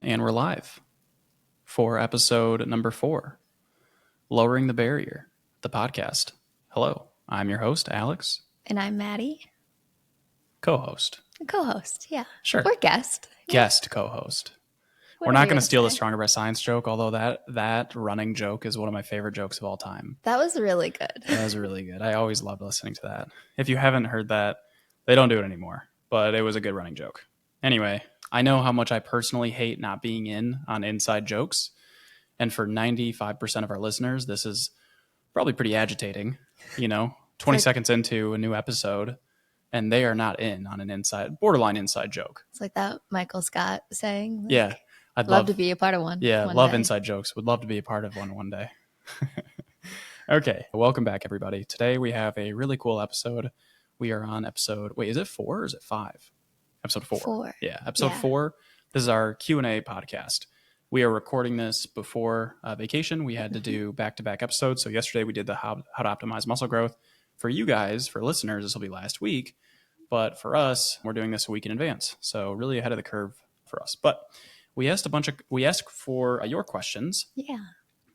And we're live for episode number 4, Lowering the Barrier, the podcast. Hello, I'm your host, Alex. And I'm Maddie. Co-host. Co-host, yeah. Sure. Or guest. Guest co-host. We're not going to steal the Stronger by Science joke, although that running joke is one of my favorite jokes of all time. That was really good. That was really good. I always loved listening to that. If you haven't heard that, they don't do it anymore, but it was a good running joke. Anyway, I know how much I personally hate not being in on inside jokes. And for 95% of our listeners, this is probably pretty agitating, 20 seconds into a new episode, and they are not in on an borderline inside joke. It's like that Michael Scott saying. Yeah. I'd love to be a part of one. Yeah, one love day. Inside jokes. Would love to be a part of one day. Okay, welcome back, everybody. Today we have a really cool episode. We are on episode, is it 4 or is it 5? Episode 4. 4. Yeah, episode 4. This is our Q&A podcast. We are recording this before vacation. We had to do back-to-back episodes. So yesterday we did the how to optimize muscle growth. For you guys, for listeners, this will be last week. But for us, we're doing this a week in advance. So really ahead of the curve for us. But we asked for your questions. Yeah.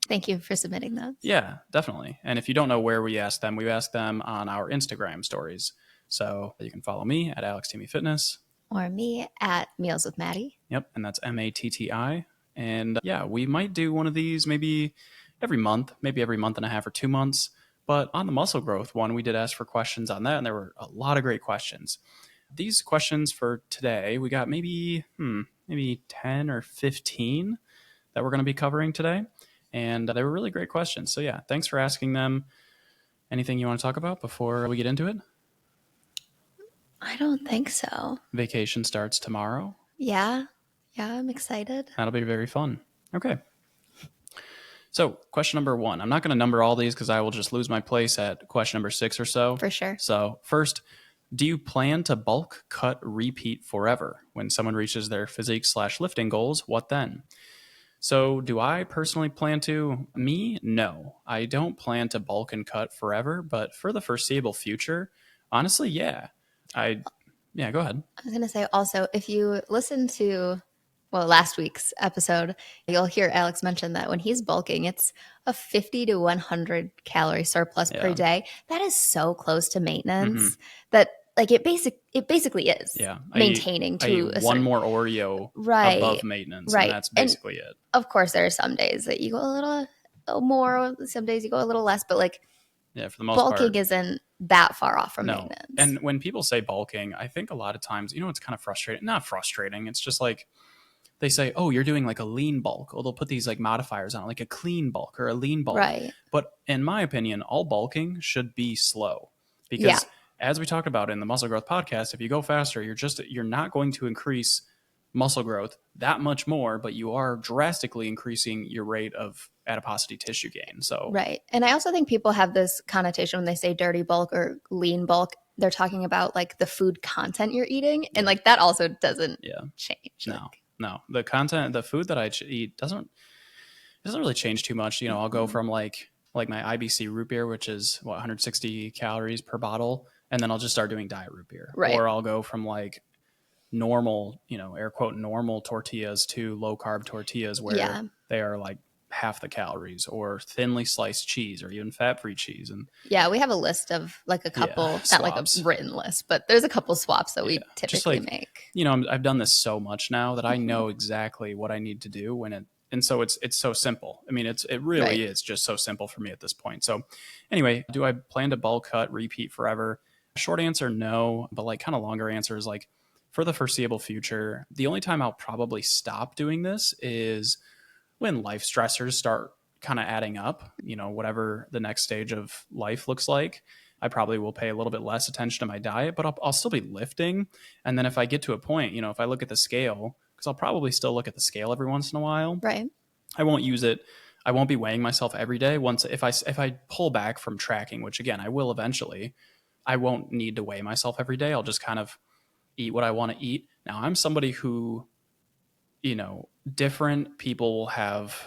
Thank you for submitting those. Yeah, definitely. And if you don't know where we ask them on our Instagram stories. So you can follow me at AlexTimmyFitness. Or me at Meals with Maddie. Yep, and that's MATTI. And yeah, we might do one of these maybe every month and a half or 2 months. But on the muscle growth one, we did ask for questions on that, and there were a lot of great questions. These questions for today, we got maybe 10 or 15 that we're going to be covering today. And they were really great questions. So yeah, thanks for asking them. Anything you want to talk about before we get into it? I don't think so. Vacation starts tomorrow. Yeah, I'm excited. That'll be very fun. Okay. So question number 1. I'm not going to number all these because I will just lose my place at question number 6 or so. For sure. So first, do you plan to bulk, cut, repeat forever? When someone reaches their physique/lifting goals, what then? So do I personally plan to? Me? No. I don't plan to bulk and cut forever, but for the foreseeable future, honestly, yeah. Go ahead. I was going to say also, if you listen to last week's episode, you'll hear Alex mention that when he's bulking, it's a 50 to 100 calorie surplus per day. That is so close to maintenance that it basically is maintaining one more Oreo above maintenance, and that's basically it. Of course, there are some days that you go a little more, some days you go a little less, but for the most bulking part, isn't that far off from maintenance. And when people say bulking, I think a lot of times, it's kind of frustrating. Not frustrating. It's just like they say, oh, you're doing like a lean bulk. Or they'll put these like modifiers on it, like a clean bulk or a lean bulk. Right. But in my opinion, all bulking should be slow because as we talked about in the Muscle Growth podcast, if you go faster, you're not going to increase muscle growth that much more, but you are drastically increasing your rate of adiposity tissue gain. So right. And I also think people have this connotation when they say dirty bulk or lean bulk, they're talking about like the food content you're eating. And like that also doesn't change. No. The content, the food that I eat doesn't really change too much. I'll go from like my IBC root beer, which is 160 calories per bottle. And then I'll just start doing diet root beer. Right. Or I'll go from like normal, air quote, normal tortillas to low carb tortillas where they are like half the calories, or thinly sliced cheese, or even fat-free cheese. And we have a list of like a couple, not like a written list, but there's a couple swaps that we typically make. I've done this so much now that I know exactly what I need to do and so it's so simple. I mean, it really is just so simple for me at this point. So anyway, do I plan to bulk, cut, repeat forever? Short answer, no. But like kind of longer answer is like for the foreseeable future, the only time I'll probably stop doing this is when life stressors start kind of adding up, whatever the next stage of life looks like. I probably will pay a little bit less attention to my diet, but I'll still be lifting. And then if I get to a point, if I look at the scale, because I'll probably still look at the scale every once in a while. Right. I won't use it. I won't be weighing myself every day. If I pull back from tracking, which again, I will eventually, I won't need to weigh myself every day. I'll just kind of eat what I want to eat. Now, I'm somebody who, different people will have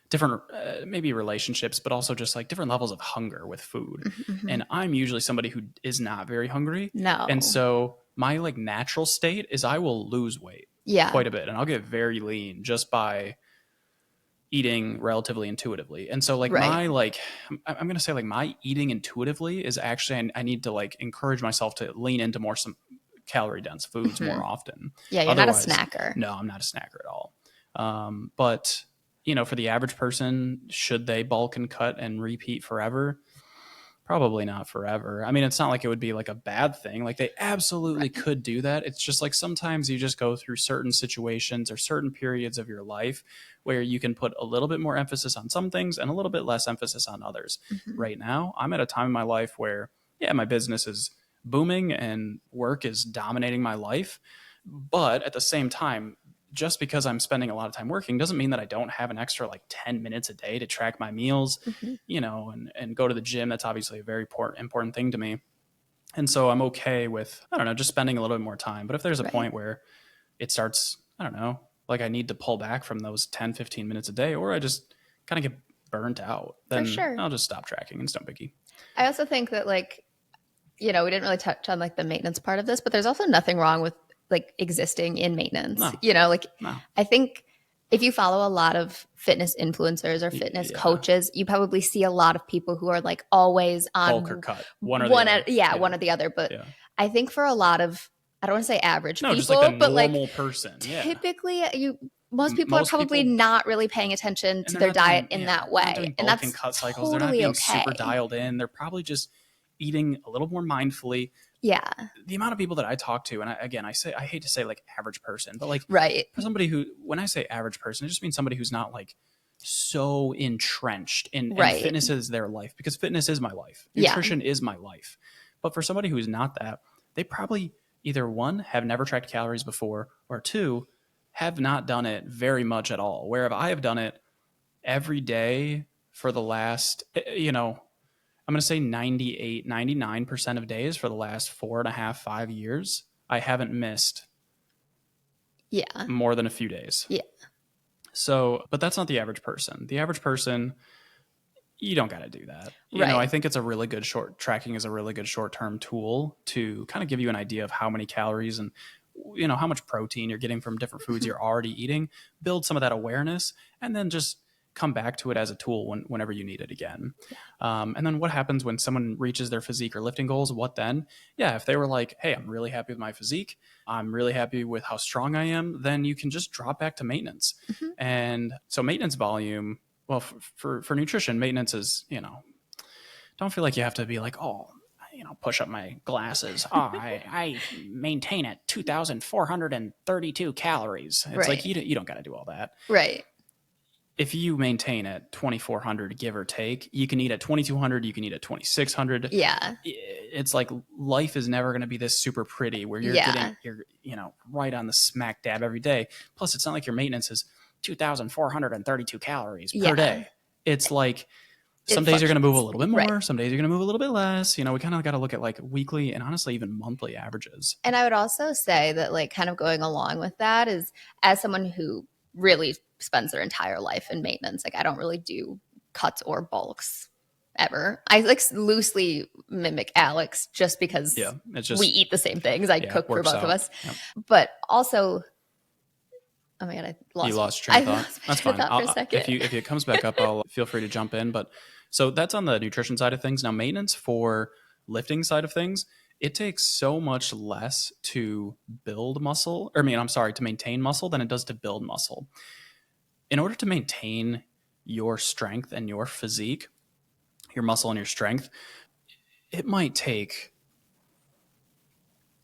different maybe relationships, but also just like different levels of hunger with food. Mm-hmm. And I'm usually somebody who is not very hungry. No. And so my like natural state is I will lose weight. Yeah. quite a bit, and I'll get very lean just by eating relatively intuitively. And so like Right. I'm going to say like my eating intuitively is actually, I need to like encourage myself to lean into more some calorie dense foods more often. Yeah, you're not a Otherwise, snacker. no, I'm not a snacker at all. But you know, for the average person, should they bulk and cut and repeat forever? Probably not forever. I mean, it's not like it would be like a bad thing. Like they absolutely could do that. It's just like sometimes you just go through certain situations or certain periods of your life where you can put a little bit more emphasis on some things and a little bit less emphasis on others. Right now, I'm at a time in my life where, yeah, my business is booming and work is dominating my life. But at the same time, just because I'm spending a lot of time working doesn't mean that I don't have an extra like 10 minutes a day to track my meals, you know, and go to the gym. That's obviously a very important thing to me. And so I'm okay with, I don't know, just spending a little bit more time. But if there's a Right. point where it starts, I don't know, like I need to pull back from those 10, 15 minutes a day, or I just kind of get burnt out, then sure. I'll just stop tracking. It's no biggie. I also think that like, you know, we didn't really touch on like the maintenance part of this, but there's also nothing wrong with like existing in maintenance. No. You know, like No. I think if you follow a lot of fitness influencers or fitness coaches, you probably see a lot of people who are like always on Bulk or cut, one or the other. one or the other. But Yeah. I think for a lot of, I don't want to say average No, people, just like the but normal like person. Yeah. typically most people are probably not really paying attention to they're their not diet doing- in yeah, that they're not way. doing And bulk that's and cut cycles. They're not totally being okay. super dialed in. They're probably just eating a little more mindfully. Yeah. The amount of people that I talk to, and I hate to say like average person, but like Right. for somebody who, when I say average person, it just means somebody who's not like so entrenched in and Right. fitness is their life, because fitness is my life. Yeah. Nutrition is my life. But for somebody who's not that, they probably either one, have never tracked calories before, or two, have not done it very much at all. Where I have done it every day for the last, you know, I'm going to say 98, 99% of days for the last 4.5, 5 years, I haven't missed Yeah. more than a few days. Yeah. So, but that's not the average person. The average person, you don't got to do that. You know, Right. I think it's a really good tracking is a really good short-term tool to kind of give you an idea of how many calories and, you know, how much protein you're getting from different foods you're already eating, build some of that awareness, and then just come back to it as a tool whenever you need it again. And then what happens when someone reaches their physique or lifting goals? What then? Yeah, if they were like, hey, I'm really happy with my physique, I'm really happy with how strong I am, then you can just drop back to maintenance. And so maintenance volume, well, for nutrition, maintenance is, you know, don't feel like you have to be like, oh, you know, push up my glasses. Oh, I maintain at 2,432 calories. It's Right. like, you don't got to do all that. Right. If you maintain at 2,400, give or take, you can eat at 2,200, you can eat at 2,600. Yeah. It's like life is never going to be this super pretty where you're you're, you know, right on the smack dab every day. Plus, it's not like your maintenance is 2,432 calories per day. It's like some days you're going to move a little bit more, Right. some days you're going to move a little bit less. You know, we kind of got to look at like weekly and honestly even monthly averages. And I would also say that like kind of going along with that is, as someone who really spends their entire life in maintenance, like I don't really do cuts or bulks ever. I like loosely mimic Alex just because it's just, we eat the same things. I cook for both of us. Yep. But also, oh my God, I lost. You lost train of thought. Lost my That's train fine. of thought for a second. If it comes back up, I'll feel free to jump in. But so that's on the nutrition side of things. Now, maintenance for lifting side of things, it takes so much less to build muscle, or to maintain muscle than it does to build muscle. In order to maintain your strength and your physique, your muscle and your strength, it might take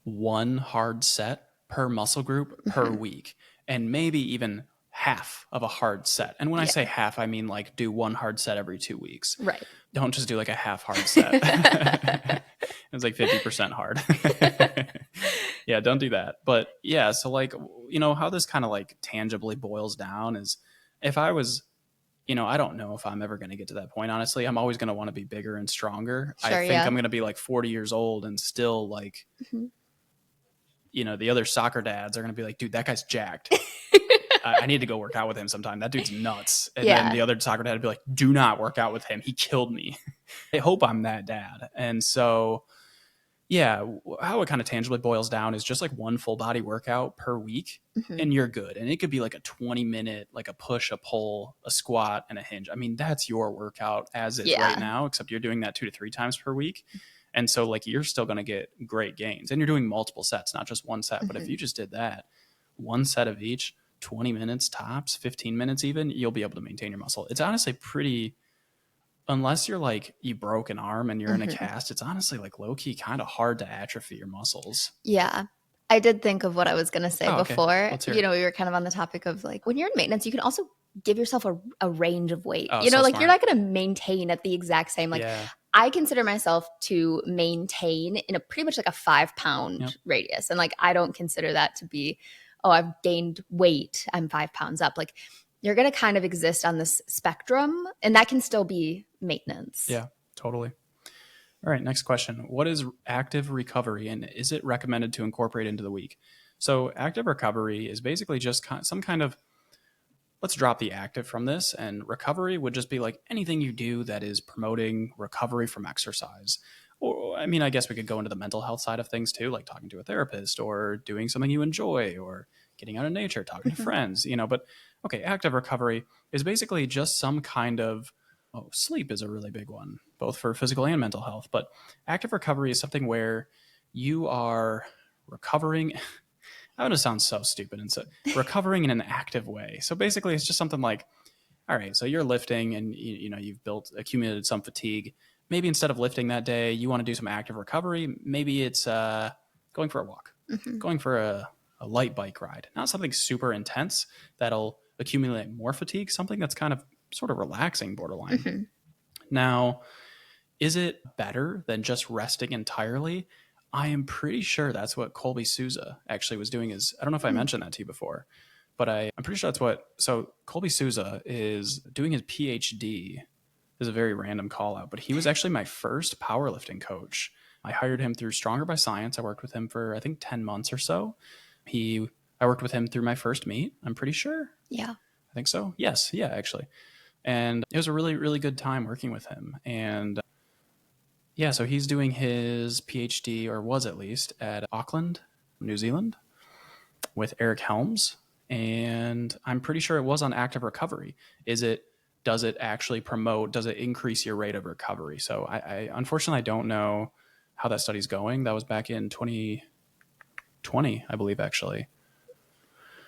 one hard set per muscle group per week, and maybe even half of a hard set. And when I say half, I mean like do one hard set every 2 weeks. Right. Don't just do like a half hard set. It's like 50% hard. Yeah, don't do that. But yeah, so like, you know, how this kind of like tangibly boils down is, if I was, you know, I don't know if I'm ever going to get to that point, honestly. I'm always going to want to be bigger and stronger. Sure, I think I'm going to be like 40 years old and still like, you know, the other soccer dads are going to be like, dude, that guy's jacked. I need to go work out with him sometime. That dude's nuts. And then the other soccer dad would be like, do not work out with him. He killed me. I hope I'm that dad. And so Yeah, how it kind of tangibly boils down is just like one full body workout per week, Mhm. and you're good. And it could be like a 20-minute, like a push, a pull, a squat, and a hinge. I mean, that's your workout as is right Yeah. now, except you're doing that 2 to 3 times per week. And so like you're still going to get great gains, and you're doing multiple sets, not just one set. But if Mhm. you just did that, one set of each, 20 minutes tops, 15 minutes even, you'll be able to maintain your muscle. It's honestly pretty, unless you're like you broke an arm and you're in a Mhm. cast, it's honestly like low key kind of hard to atrophy your muscles. Yeah. I did think of what I was going to say Oh, okay. before. Let's hear it. We were kind of on the topic of like when you're in maintenance, you can also give yourself a range of weight. Oh, so Like you're smart. not going to maintain at the exact same. Like Yeah. I consider myself to maintain in a pretty much like a 5 pound Yep. radius. And like I don't consider that to be, oh, I've gained weight, I'm 5 pounds up. Like you're going to kind of exist on this spectrum, and that can still be maintenance. Yeah, totally. All right, next question. What is active recovery, and is it recommended to incorporate into the week? So, active recovery is basically just some kind of, let's drop the active from this, and recovery would just be like anything you do that is promoting recovery from exercise. Or, I mean, I guess we could go into the mental health side of things too, like talking to a therapist or doing something you enjoy or getting out of nature, talking to Mhm. friends, but okay, active recovery is basically just some kind of, oh, sleep is a really big one, both for physical and mental health. But active recovery is something where you are recovering. I'm going to sound so stupid and so recovering in an active way. So basically, it's just something like, all right, so you're lifting and you've accumulated some fatigue. Maybe instead of lifting that day, you want to do some active recovery. Maybe it's going for a walk, Mhm. going for a light bike ride, not something super intense that'll accumulate more fatigue, something that's kind of sort of relaxing borderline. Mhm. Now, is it better than just resting entirely? I am pretty sure that's what Colby Souza actually was doing. Is I don't know if I Mm. mentioned that to you before, but I'm pretty sure that's what. So Colby Souza is doing his PhD. This is a very random call out, but he was actually my first powerlifting coach. I hired him through Stronger by Science. I worked with him for I think 10 months or so. I worked with him through my first meet. I'm pretty sure. Yeah. I think so. Yes, yeah, actually. And it was a really, really good time working with him. And yeah, so he's doing his PhD, or was at least, at Auckland, New Zealand, with Eric Helms. And I'm pretty sure it was on active recovery. Does it actually promote, does it increase your rate of recovery? So I unfortunately, I don't know how that study's going. That was back in 2020, I believe, actually.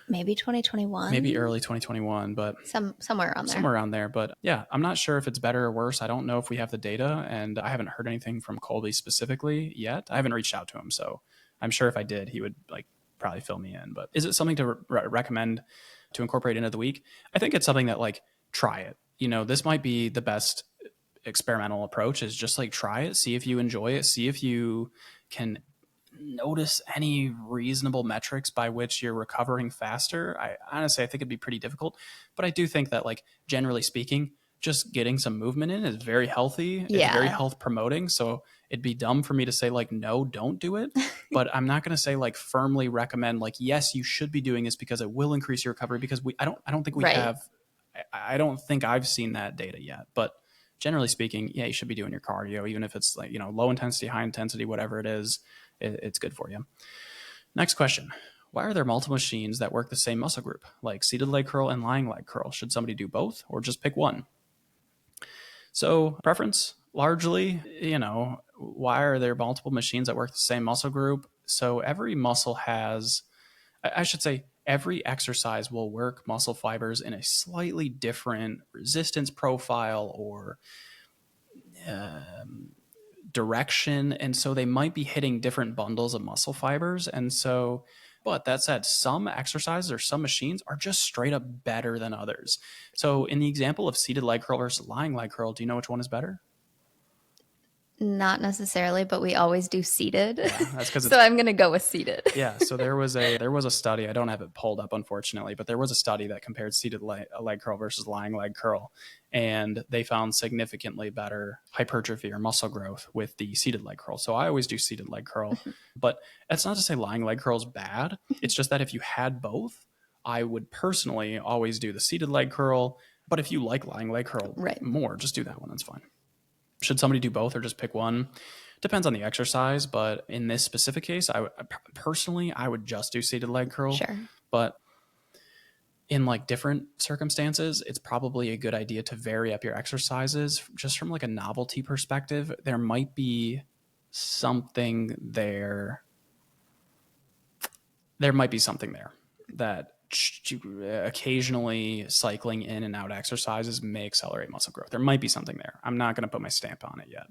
Maybe 2021. Maybe early 2021, but Somewhere around there. somewhere around there. But yeah, I'm not sure if it's better or worse. I don't know if we have the data, and I haven't heard anything from Colby specifically yet. I haven't reached out to him, so I'm sure if I did, he would like probably fill me in. But is it something to recommend to incorporate into the week? I think it's something that like try it. This might be the best experimental approach, is just like try it, see if you enjoy it, see if you can notice any reasonable metrics by which you're recovering faster. I honestly, I think it'd be pretty difficult, but I do think that like generally speaking, just getting some movement in is very healthy. It's very Yeah. health promoting. So it'd be dumb for me to say like, no, don't do it. But I'm not going to say like firmly recommend like, yes, you should be doing this because it will increase your recovery, because I don't think we Right. have, I don't think I've seen that data yet, but generally speaking, yeah, you should be doing your cardio, even if it's like, low intensity, high intensity, whatever it is, it's good for you. Next question. Why are there multiple machines that work the same muscle group, like seated leg curl and lying leg curl? Should somebody do both or just pick one? So, preference largely, why are there multiple machines that work the same muscle group? So, every muscle has, I should say, every exercise will work muscle fibers in a slightly different resistance profile or direction, and so they might be hitting different bundles of muscle fibers. And so, but that said, some exercises or some machines are just straight up better than others. So in the example of seated leg curl versus lying leg curl, do you know which one is better? Not necessarily, but we always do seated. Yeah, that's because so I'm going to go with seated. Yeah, so there was a study. I don't have it pulled up, unfortunately, but there was a study that compared seated leg curl versus lying leg curl, and they found significantly better hypertrophy or muscle growth with the seated leg curl. So I always do seated leg curl, but that's not to say lying leg curl is bad. It's just that if you had both, I would personally always do the seated leg curl. But if you like lying leg curl Right. more, just do that one. That's fine. Should somebody do both or just pick one? Depends on the exercise, but in this specific case, personally, I would just do seated leg curl. Sure. But in like different circumstances, it's probably a good idea to vary up your exercises just from like a novelty perspective. There might be something there. There might be something there that occasionally cycling in and out exercises may accelerate muscle growth. There might be something there. I'm not going to put my stamp on it yet.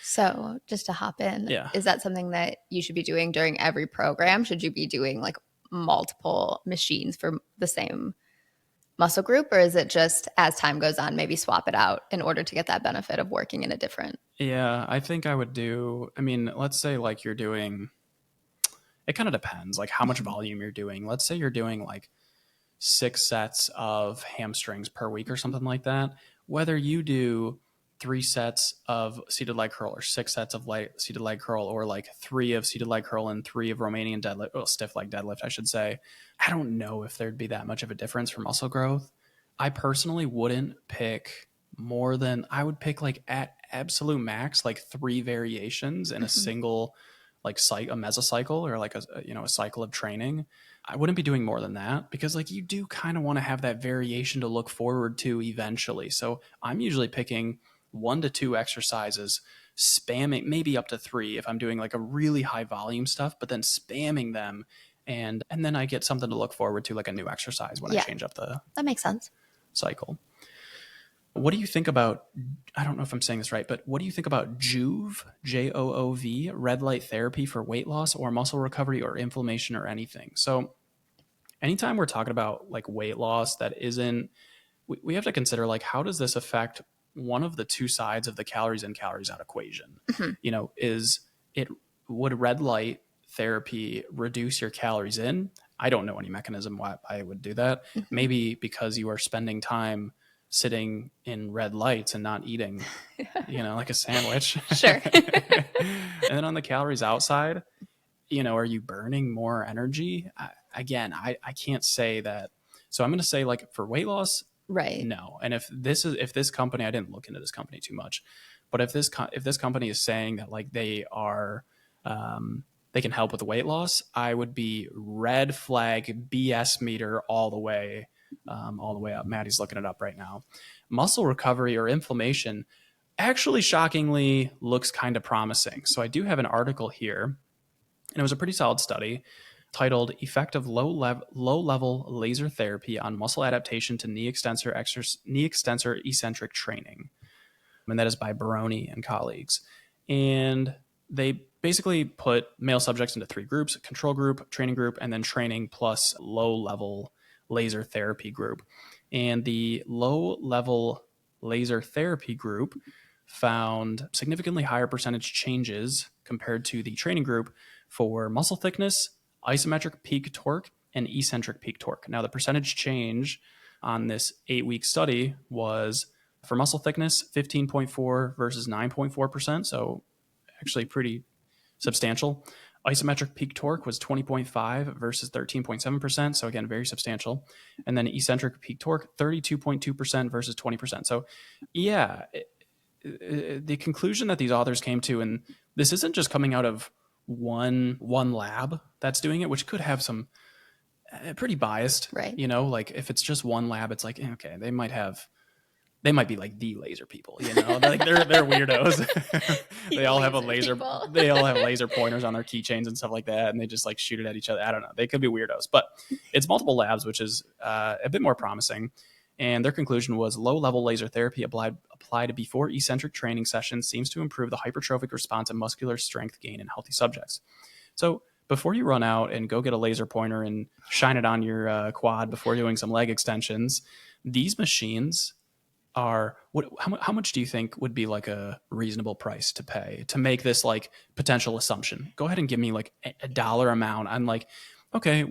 So just to hop in, Yeah. Is that something that you should be doing during every program? Should you be doing like multiple machines for the same muscle group, or is it just as time goes on, maybe swap it out in order to get that benefit of working in a different? Yeah, I think I would do, I mean, let's say like you're doing, it kind of depends like how much volume you're doing. Let's say you're doing like 6 sets of hamstrings per week or something like that. Whether you do 3 sets of seated leg curl or 6 sets of seated leg curl, or like 3 of seated leg curl and 3 of Romanian deadlift, stiff leg deadlift, I should say. I don't know if there'd be that much of a difference for muscle growth. I personally wouldn't pick more than, I would pick like at absolute max, like 3 variations in a single like a mesocycle, or like a cycle of training. I wouldn't be doing more than that, because like you do kind of want to have that variation to look forward to eventually. So I'm usually picking 1 to 2 exercises, spamming maybe up to 3 if I'm doing like a really high volume stuff, but then spamming them. And then I get something to look forward to, like a new exercise when I change up the That makes sense. cycle. What do you think about, I don't know if I'm saying this right, but what do you think about Joov, Joov, red light therapy for weight loss or muscle recovery or inflammation or anything? So anytime we're talking about like weight loss, that isn't, we have to consider like, how does this affect one of the 2 sides of the calories in, calories out equation? Would red light therapy reduce your calories in? I don't know any mechanism why I would do that. Maybe because you are spending time sitting in red lights and not eating, like a sandwich. Sure. And then on the calories outside, are you burning more energy? I can't say that. So I'm going to say like for weight loss, right? No. And if this company, I didn't look into this company too much, but if this company is saying that like they are, they can help with weight loss, I would be red flag BS meter all the way up. Maddie's looking it up right now. Muscle recovery or inflammation actually shockingly looks kind of promising. So I do have an article here, and it was a pretty solid study titled Effect of Low-Level Laser Therapy on Muscle Adaptation to Knee Extensor Eccentric Training. And that is by Baroni and colleagues. And they basically put male subjects into 3 groups: control group, training group, and then training plus low-level laser therapy group. And the low-level laser therapy group found significantly higher percentage changes compared to the training group for muscle thickness, isometric peak torque, and eccentric peak torque. Now, the percentage change on this 8-week study was for muscle thickness, 15.4 versus 9.4%. So actually pretty substantial. Isometric peak torque was 20.5 versus 13.7%. So again, very substantial. And then eccentric peak torque, 32.2% versus 20%. So yeah, the conclusion that these authors came to, and this isn't just coming out of one lab that's doing it, which could have some pretty biased, right? Like if it's just one lab, it's like, okay, they might be like the laser people, like they're weirdos. They all have a laser. They all have laser pointers on their keychains and stuff like that, and they just like shoot it at each other. I don't know. They could be weirdos, but it's multiple labs, which is a bit more promising. And their conclusion was low-level laser therapy applied before eccentric training sessions seems to improve the hypertrophic response and muscular strength gain in healthy subjects. So before you run out and go get a laser pointer and shine it on your quad before doing some leg extensions, these machines are how much do you think would be like a reasonable price to pay to make this like potential assumption? Go ahead and give me like a dollar amount. I'm like, okay,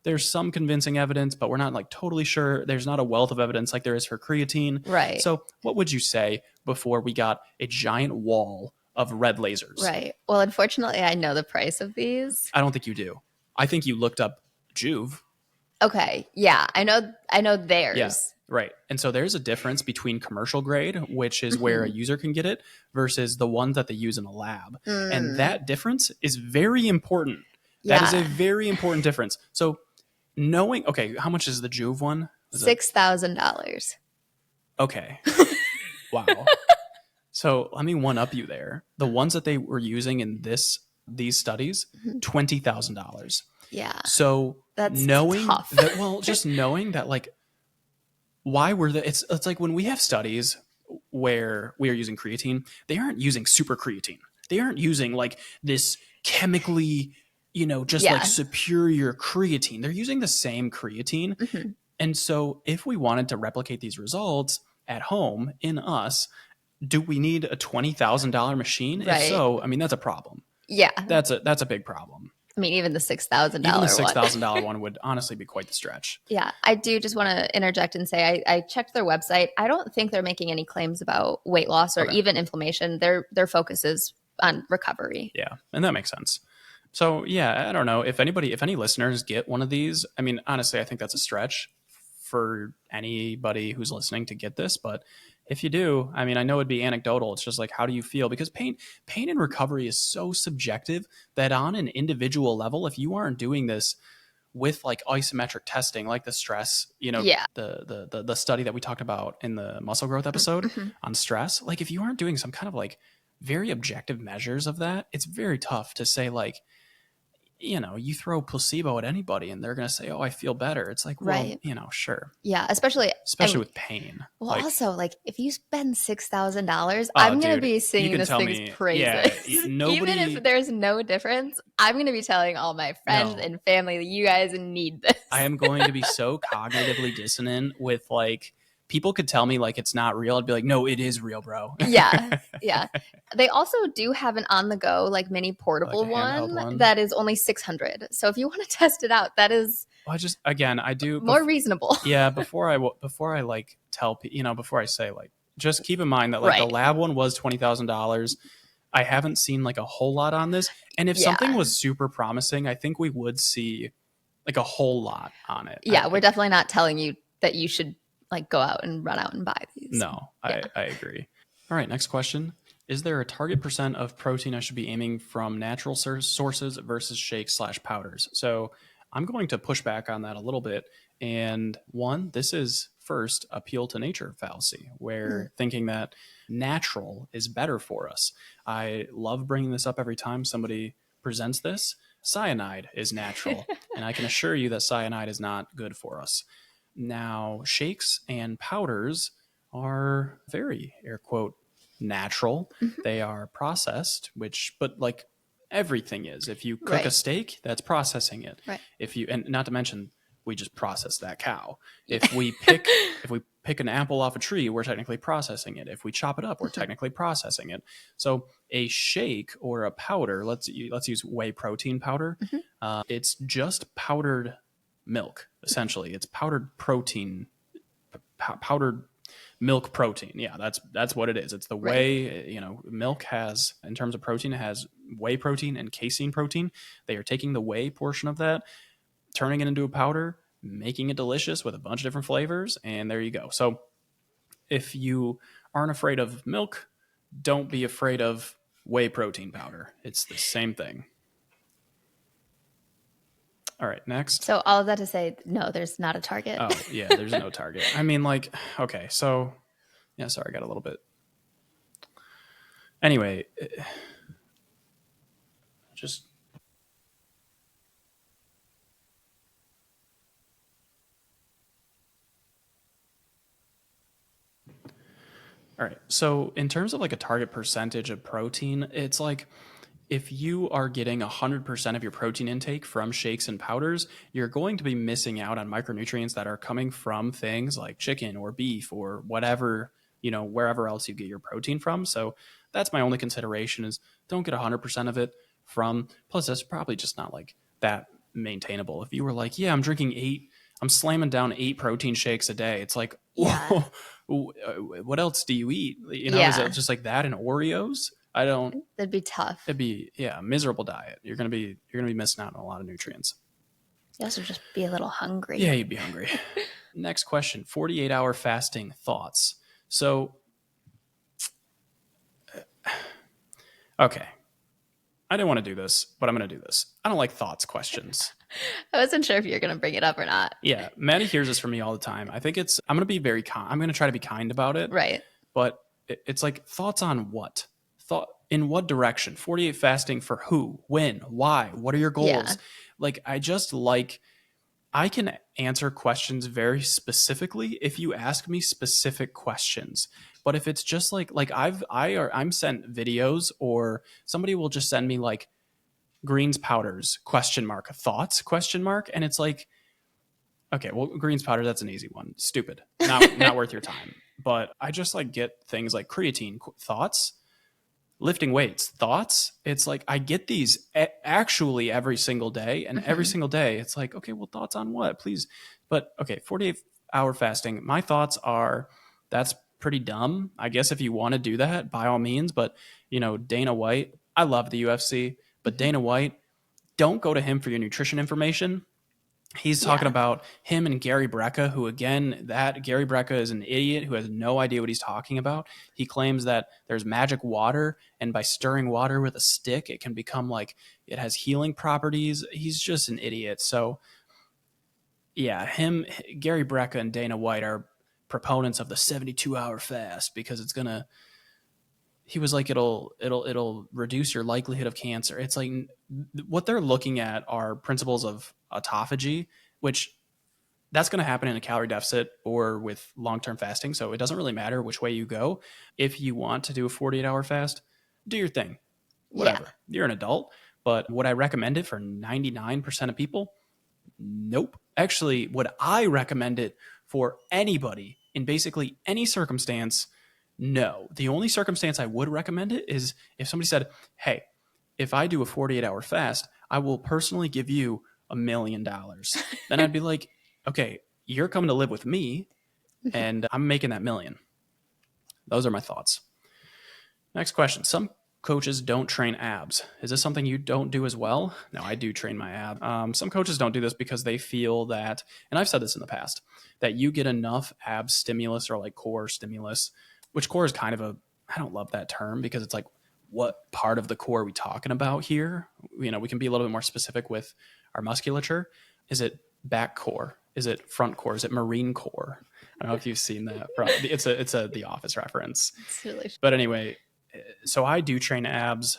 there's some convincing evidence, but we're not like totally sure. There's not a wealth of evidence like there is for creatine. Right. So what would you say before we got a giant wall of red lasers? Right. Well, unfortunately, I know the price of these. I don't think you do. I think you looked up Joov. Okay. Yeah. I know Yeah, theirs. right. And so there's a difference between commercial grade, which is where a Mhm. user can get it, versus the ones that they use in a lab. And Mm, that difference is very important. That is a yeah. very important difference. So knowing, okay, how much is the Juve one? Is it $6,000. okay? Wow. So let me one up you there. The ones that they were using in these studies, Mhm. $20,000. Yeah. So That's knowing tough. that, well, just knowing that, like, why were the it's like when we have studies where we are using creatine, they aren't using super creatine. They aren't using like this chemically, just like Yeah. superior creatine. They're using the same creatine. Mhm. And so if we wanted to replicate these results at home in us, do we need a $20,000 machine? If Right. so, I mean that's a problem. Yeah. That's a big problem. I mean, even the Even the $6,000 one. $6,000 one would honestly be quite the stretch. Yeah, I do just want to interject and say I checked their website. I don't think they're making any claims about weight loss or Okay. even inflammation. Their focus is on recovery. Yeah, and that makes sense. So yeah, I don't know if any listeners get one of these. I mean, honestly, I think that's a stretch for anybody who's listening to get this, but if you do, I mean, I know it'd be anecdotal. It's just like, how do you feel? Because pain and recovery is so subjective that on an individual level, if you aren't doing this with like isometric testing, like the stress, Yeah. the study that we talked about in the muscle growth episode Mm-hmm. on stress, like if you aren't doing some kind of like very objective measures of that, it's very tough to say like, you throw placebo at anybody and they're going to say, "Oh, I feel better." It's like, well, Right. sure. Yeah. Especially Especially with pain. well, Like, also like if you spend $6,000, oh, I'm gonna dude, be you singing can this tell thing's me, praises. yeah, Even if nobody, there's no difference, I'm gonna be telling all my friends no, and family that you guys need this. I am going to be so cognitively dissonant with like, people could tell me like it's not real. I'd be like, no, it is real, bro. Yeah, yeah. They also do have an on the go, like mini Like portable a handheld one one. that is only 600. So if you want to test it out, that is Well, again, I do. more reasonable. Yeah, before I like tell before I say like, just keep in mind that like the Right. lab one was $20,000. I haven't seen like a whole lot on this, and if something Yeah. was super promising, I think we would see like a whole lot on it. Yeah, we're definitely not telling you that you should like go out and run out and buy these. No, Yeah. I agree. All right, next question. Is there a target percent of protein I should be aiming from natural sources versus shakes/powders? So I'm going to push back on that a little bit. And one, this is first appeal to nature fallacy, where thinking that natural is better for us. I love bringing this up every time somebody presents this. Cyanide is natural, and I can assure you that cyanide is not good for us. Now, shakes and powders are very, air quote, natural. Mhm. They are processed, but like everything is. If you cook a Right. steak, that's processing it. Right. And not to mention, we just process that cow. Yeah. If we pick an apple off a tree, we're technically processing it. If we chop it up, we're technically processing it. So a shake or a powder, let's use whey protein powder. Mhm. It's just powdered milk, essentially. It's powdered protein, powdered milk protein. Yeah, that's what it is. It's the Right. whey. Milk has, in terms of protein, it has whey protein and casein protein. They are taking the whey portion of that, turning it into a powder, making it delicious with a bunch of different flavors, and there you go. So if you aren't afraid of milk, don't be afraid of whey protein powder. It's the same thing. All right, next. So all of that to say, no, there's not a target. Oh, yeah, there's no target. I mean, like, okay, so, yeah, sorry, I got a little bit. Anyway, just. All right, so in terms of like a target percentage of protein, it's like, if you are getting 100% of your protein intake from shakes and powders, you're going to be missing out on micronutrients that are coming from things like chicken or beef or whatever, wherever else you get your protein from. So that's my only consideration, is don't get 100% of it from, plus that's probably just not like that maintainable. If you were like, yeah, I'm slamming down 8 protein shakes a day, it's like, Yeah. whoa, what else do you eat? Yeah. Is it just like that and Oreos? That'd be tough. It'd be, yeah, a miserable diet. You're gonna be missing out on a lot of nutrients. You also just be a little hungry. Yeah, you'd be hungry. Next question, 48-hour fasting thoughts. So, okay. I didn't want to do this, but I'm going to do this. I don't like thoughts questions. I wasn't sure if you're going to bring it up or not. Yeah, Maddie hears this from me all the time. I think I'm going to be very kind. I'm going to try to be kind about it. Right. But it's like thoughts on what? Thought in what direction? 48 fasting for who? When? Why? What are your goals? Yeah. Like, I can answer questions very specifically if you ask me specific questions. But if it's just like I'm sent videos, or somebody will just send me like greens powders thoughts, and it's like, okay, well, greens powder, that's an easy one. Stupid. Not worth your time. But I just like get things like creatine thoughts, lifting weights thoughts. It's like I get these actually every single day, and every single day it's like, okay, well, thoughts on what, please? But okay, 48-hour fasting, my thoughts are that's pretty dumb. I guess if you want to do that, by all means. But Dana White, I love the UFC, but Dana White, don't go to him for your nutrition information. He's talking about him and Gary Brecka, who, again, that Gary Brecka is an idiot who has no idea what he's talking about. He claims that there's magic water, and by stirring water with a stick, it can become like it has healing properties. He's just an idiot. So, yeah, Gary Brecka and Dana White are proponents of the 72-hour fast because it's gonna. He was like, it'll reduce your likelihood of cancer. It's like what they're looking at are principles of autophagy, which that's going to happen in a calorie deficit or with long-term fasting. So it doesn't really matter which way you go. If you want to do a 48-hour fast, do your thing. Whatever. You're an adult. But would I recommend it for 99% of people? Nope. Actually, would I recommend it for anybody in basically any circumstance? No. The only circumstance I would recommend it is if somebody said, hey, if I do a 48-hour fast, I will personally give you $1 million. Then I'd be like, okay, you're coming to live with me and I'm making that million. Those are my thoughts. Next question. Some coaches don't train abs. Is this something you don't do as well? No, I do train my ab. Some coaches don't do this because they feel that, and I've said this in the past, that you get enough ab stimulus or like core stimulus, which core is kind of I don't love that term because it's like, what part of the core are we talking about here? We can be a little bit more specific with our musculature. Is it back core? Is it front core? Is it marine core? I don't know if you've seen that. It's a The Office reference. But anyway, so I do train abs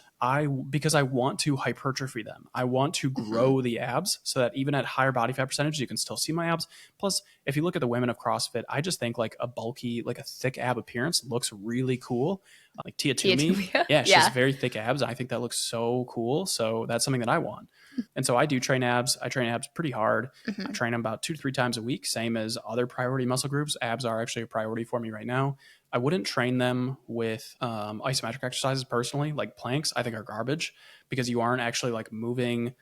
because I want to hypertrophy them. I want to grow the abs so that even at higher body fat percentage, you can still see my abs. Plus, if you look at the women of CrossFit, I just think like a bulky, like a thick ab appearance looks really cool. Like Tia Toomey. Yeah, she has very thick abs. And I think that looks so cool. So that's something that I want. And so I do train abs. I train abs pretty hard. I train them about 2 to 3 times a week, same as other priority muscle groups. Abs are actually a priority for me right now. I wouldn't train them with isometric exercises personally, like planks. I think are garbage because you aren't actually like moving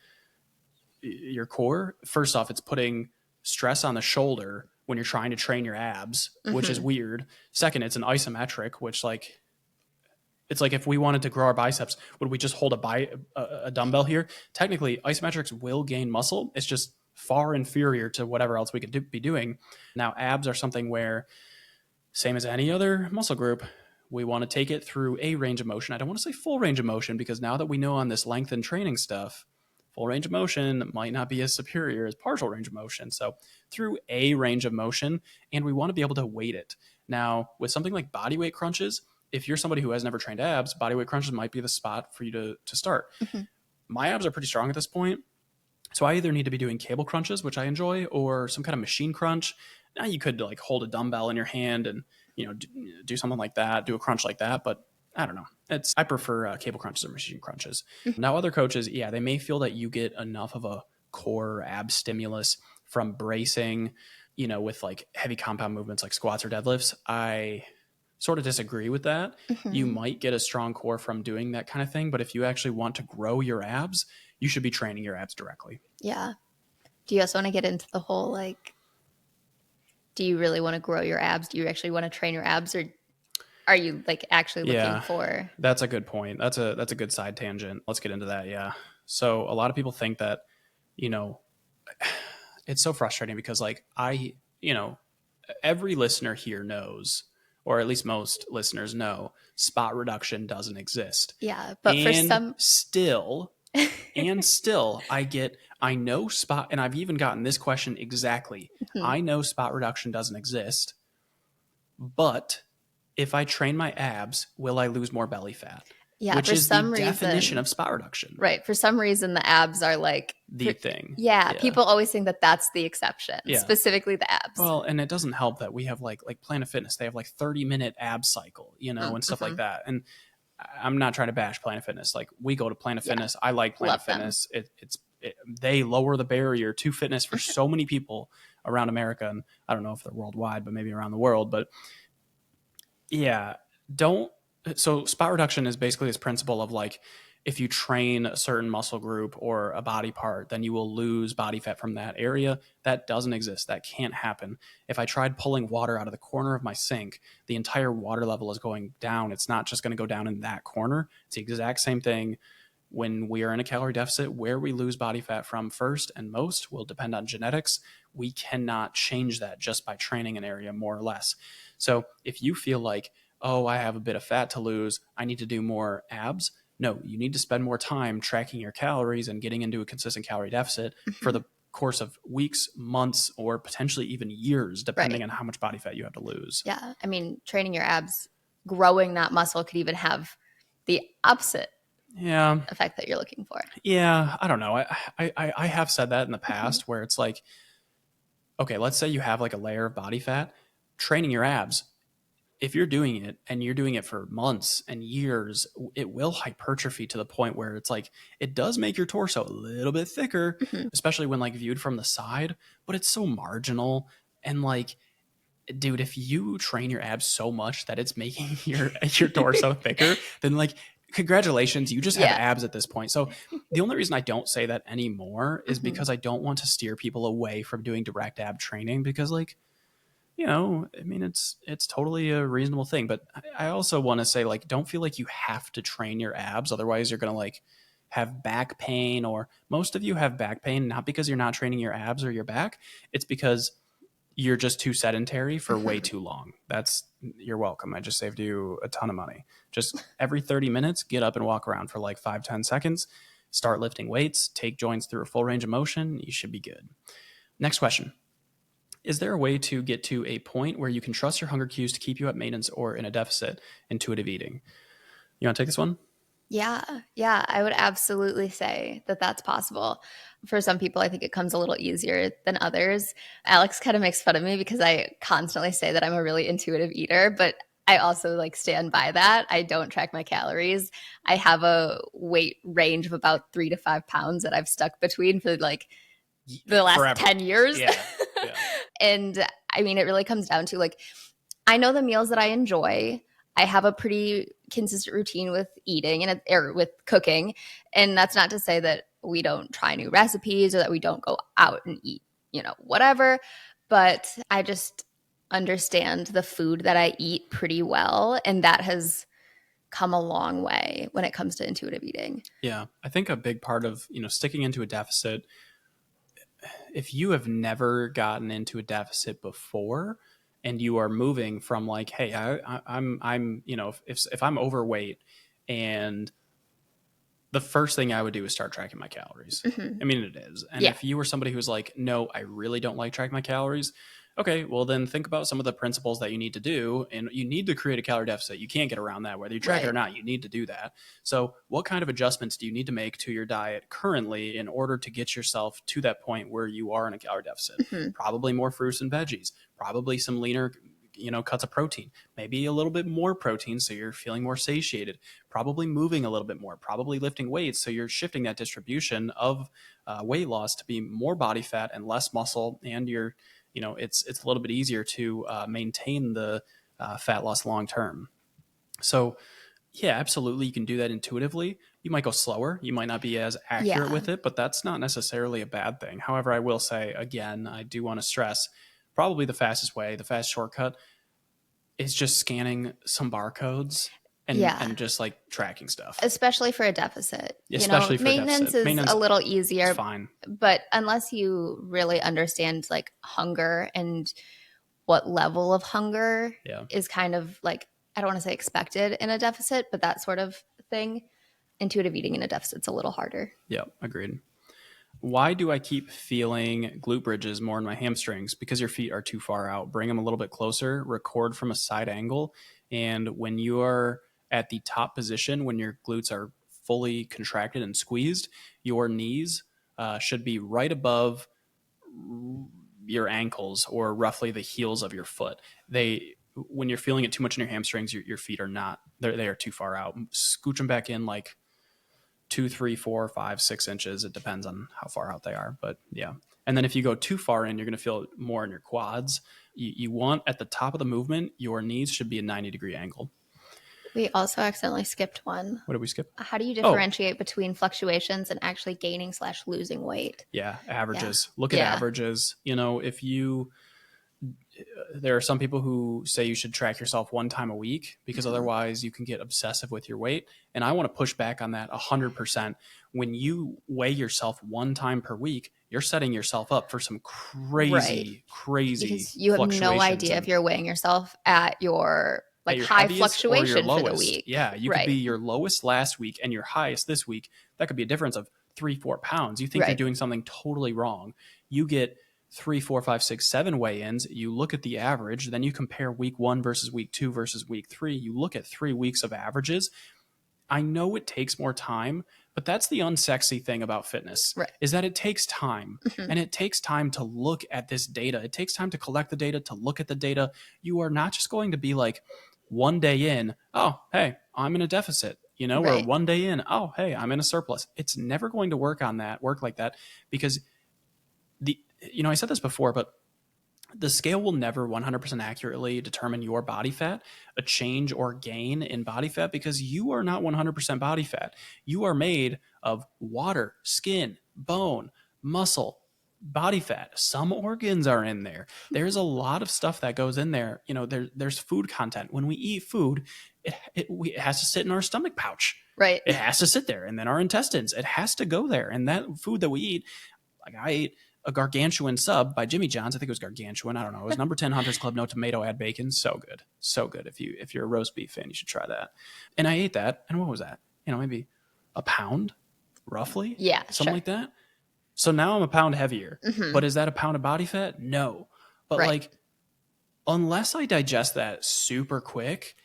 your core. First off, it's putting stress on the shoulder when you're trying to train your abs, which is weird. Second, it's an isometric, which like it's like if we wanted to grow our biceps, would we just hold a dumbbell here? Technically, isometrics will gain muscle. It's just far inferior to whatever else we could be doing. Now, abs are something where, same as any other muscle group, we want to take it through a range of motion. I don't want to say full range of motion because now that we know on this length and training stuff, full range of motion might not be as superior as partial range of motion. So through a range of motion, and we want to be able to weight it. Now, with something like body weight crunches, if you're somebody who has never trained abs, body weight crunches might be the spot for you to start. My abs are pretty strong at this point. So I either need to be doing cable crunches, which I enjoy, or some kind of machine crunch. Now you could like hold a dumbbell in your hand and do something like that, do a crunch like that. But I don't know. I prefer cable crunches or machine crunches. Now other coaches, they may feel that you get enough of a core ab stimulus from bracing, with like heavy compound movements like squats or deadlifts. I sort of disagree with that. You might get a strong core from doing that kind of thing, but if you actually want to grow your abs, you should be training your abs directly. Yeah. Do you also want to get into the whole like, do you really want to grow your abs? Do you actually want to train your abs, or are you like actually looking for? That's a good point. That's a good side tangent. Let's get into that. Yeah. So a lot of people think that, it's so frustrating because like you know, every listener here knows, or at least most listeners know, spot reduction doesn't exist. Yeah, but for And some still, I know spot, and I've even gotten this question exactly. Mhm. I know spot reduction doesn't exist, but if I train my abs, will I lose more belly fat? Yeah, Which for is the some definition reason, of spot reduction. right, for some reason the abs are like The thing. yeah, Yeah. people always think that that's the exception, Yeah. specifically the abs. Well, and it doesn't help that we have like Planet Fitness. They have like 30-minute ab cycle, you know, and stuff like Mhm. that. And I'm not trying to bash Planet Fitness. Like we go to Planet Yeah, Fitness. I like Planet love them. Fitness. They lower the barrier to fitness for so many people around America, and I don't know if they're worldwide, but maybe around the world. But yeah, don't. So spot reduction is basically this principle of like, if you train a certain muscle group or a body part, then you will lose body fat from that area. That doesn't exist. That can't happen. If I tried pulling water out of the corner of my sink, the entire water level is going down. It's not just going to go down in that corner. It's the exact same thing when we are in a calorie deficit. Where we lose body fat from first and most will depend on genetics. We cannot change that just by training an area more or less. So if you feel like, oh, I have a bit of fat to lose, I need to do more abs. No, you need to spend more time tracking your calories and getting into a consistent calorie deficit for the course of weeks, months, or potentially even years, depending Right. on how much body fat you have to lose. Yeah, I mean, training your abs, growing that muscle could even have the opposite Yeah. effect that you're looking for. Yeah. I don't know. I have said that in the Mhm. past where it's like, okay, let's say you have like a layer of body fat, training your abs. If you're doing it and you're doing it for months and years, it will hypertrophy to the point where it's like it does make your torso a little bit thicker, Mhm. especially when like viewed from the side, but it's so marginal. And like, dude, if you train your abs so much that it's making your torso thicker, then like congratulations, you just have Yeah. abs at this point. So the only reason I don't say that anymore is Mhm. because I don't want to steer people away from doing direct ab training because like, you know, I mean, it's totally a reasonable thing. But I also want to say, like, don't feel like you have to train your abs. Otherwise, you're going to like have back pain, or most of you have back pain, not because you're not training your abs or your back. It's because you're just too sedentary for way Mhm. too long. You're welcome. I just saved you a ton of money. Just every 30 minutes, get up and walk around for like 5-10 seconds. Start lifting weights, take joints through a full range of motion. You should be good. Next question. Is there a way to get to a point where you can trust your hunger cues to keep you at maintenance or in a deficit? Intuitive eating. You want to take this one? Yeah, yeah, I would absolutely say that that's possible. For some people, I think it comes a little easier than others. Alex kind of makes fun of me because I constantly say that I'm a really intuitive eater, but I also like stand by that. I don't track my calories. I have a weight range of about 3 to 5 pounds that I've stuck between for like the last Forever. 10 years. Yeah. Yeah. And I mean, it really comes down to like, I know the meals that I enjoy. I have a pretty consistent routine with eating and or with cooking. And that's not to say that we don't try new recipes or that we don't go out and eat, whatever. But I just understand the food that I eat pretty well. And that has come a long way when it comes to intuitive eating. Yeah. I think a big part of, sticking into a deficit, if you have never gotten into a deficit before and you are moving from like, hey, I'm, if I'm overweight and the first thing I would do is start tracking my calories. Mhm. I mean, it is. And Yeah. if you were somebody who's like, no, I really don't like tracking my calories, okay, well, then think about some of the principles that you need to do. And you need to create a calorie deficit. You can't get around that. Whether you track it or Right. not, you need to do that. So, what kind of adjustments do you need to make to your diet currently in order to get yourself to that point where you are in a calorie deficit? Mhm. Probably more fruits and veggies, probably some leaner cuts of protein, maybe a little bit more protein so you're feeling more satiated, probably moving a little bit more, probably lifting weights so you're shifting that distribution of weight loss to be more body fat and less muscle, and you're it's a little bit easier to maintain the fat loss long term. So yeah, absolutely, you can do that intuitively. You might go slower, you might not be as accurate Yeah. with it, but that's not necessarily a bad thing. However, I will say again, I do want to stress, probably the fastest way, the fast shortcut is just scanning some barcodes Yeah. and just like tracking stuff, Especially for a deficit. especially for a Maintenance deficit. is Maintenance a little is easier, fine. but unless you really understand like hunger and what level of hunger Yeah. is kind of like, I don't want to say expected in a deficit, but that sort of thing, intuitive eating in a deficit's a little harder. Yeah. Agreed. Why do I keep feeling glute bridges more in my hamstrings? Because your feet are too far out. Bring them a little bit closer, record from a side angle. And when you are at the top position, when your glutes are fully contracted and squeezed, your knees should be right above your ankles or roughly the heels of your foot. When you're feeling it too much in your hamstrings, your feet are not, they are too far out. Scooch them back in like 2, 3, 4, 5, 6 inches. It depends on how far out they are, but yeah. And then if you go too far in, you're going to feel it more in your quads. You want at the top of the movement, your knees should be a 90-degree angle. We also accidentally skipped one. What did we skip? How do you Oh, differentiate between fluctuations and actually gaining / losing weight? yeah, averages. Yeah. Look at Yeah. averages. There are some people who say you should track yourself one time a week because otherwise you can get obsessive with your weight. And I want to push back on that 100%. When you weigh yourself one time per week, you're setting yourself up for some crazy, crazy because you have no idea if you're weighing yourself at your like your high heaviest or your fluctuation for the lowest. week. Yeah, you could be your lowest last week and your highest this week. That could be a difference of 3-4 pounds. You think you're doing something totally wrong. You get 3, 4, 5, 6, 7 weigh-ins. You look at the average, then you compare week 1 versus week 2 versus week 3. You look at 3 weeks of averages. I know it takes more time, but that's the unsexy thing about fitness, is that it takes time. And it takes time to look at this data. It takes time to collect the data, to look at the data. You are not just going to be like one day in, oh, hey, I'm in a deficit, or one day in, oh, hey, I'm in a surplus. It's never going to work like that, because I said this before, but the scale will never 100% accurately determine your body fat, a change or gain in body fat, because you are not 100% body fat. You are made of water, skin, bone, muscle, body fat. Some organs are in there. There's a lot of stuff that goes in there. There's food content. When we eat food, it has to sit in our stomach pouch. Right. It has to sit there. And then our intestines, it has to go there. And that food that we eat, like I ate a gargantuan sub by Jimmy John's. I think it was gargantuan. I don't know. It was number 10 Hunters Club, no tomato, add bacon. So good. So good. If you're a roast beef fan, you should try that. And I ate that. And what was that? Maybe a pound, roughly? Yeah. Something like that. So now I'm a pound heavier. But is that a pound of body fat? No. But unless I digest that super quick.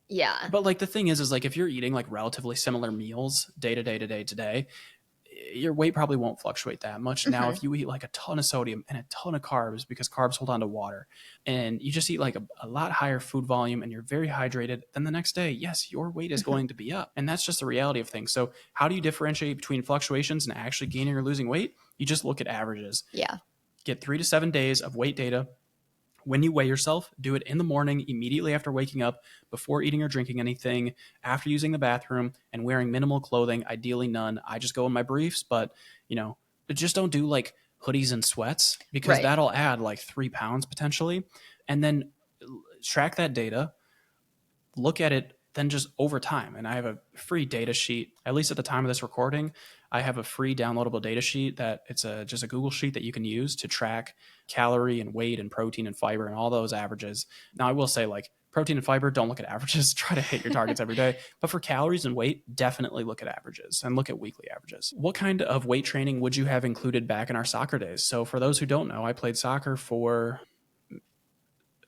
Yeah. But the thing is like if you're eating like relatively similar meals day to day, your weight probably won't fluctuate that much. Now, if you eat like a ton of sodium and a ton of carbs, because carbs hold on to water, and you just eat like a lot higher food volume and you're very hydrated, then the next day, yes, your weight is going to be up. And that's just the reality of things. So how do you differentiate between fluctuations and actually gaining or losing weight? You just look at averages. Yeah. Get 3 to 7 days of weight data. When you weigh yourself, do it in the morning, immediately after waking up, before eating or drinking anything, after using the bathroom, and wearing minimal clothing, ideally none. I just go in my briefs, but, just don't do like hoodies and sweats, because that'll add like 3 pounds potentially. And then track that data, look at it then just over time. And I have a free data sheet, at least at the time of this recording. I have a free downloadable data sheet that it's just a Google sheet that you can use to track calorie and weight and protein and fiber and all those averages. Now, I will say like protein and fiber, don't look at averages. Try to hit your targets every day. But for calories and weight, definitely look at averages and look at weekly averages. What kind of weight training would you have included back in our soccer days? So for those who don't know, I played soccer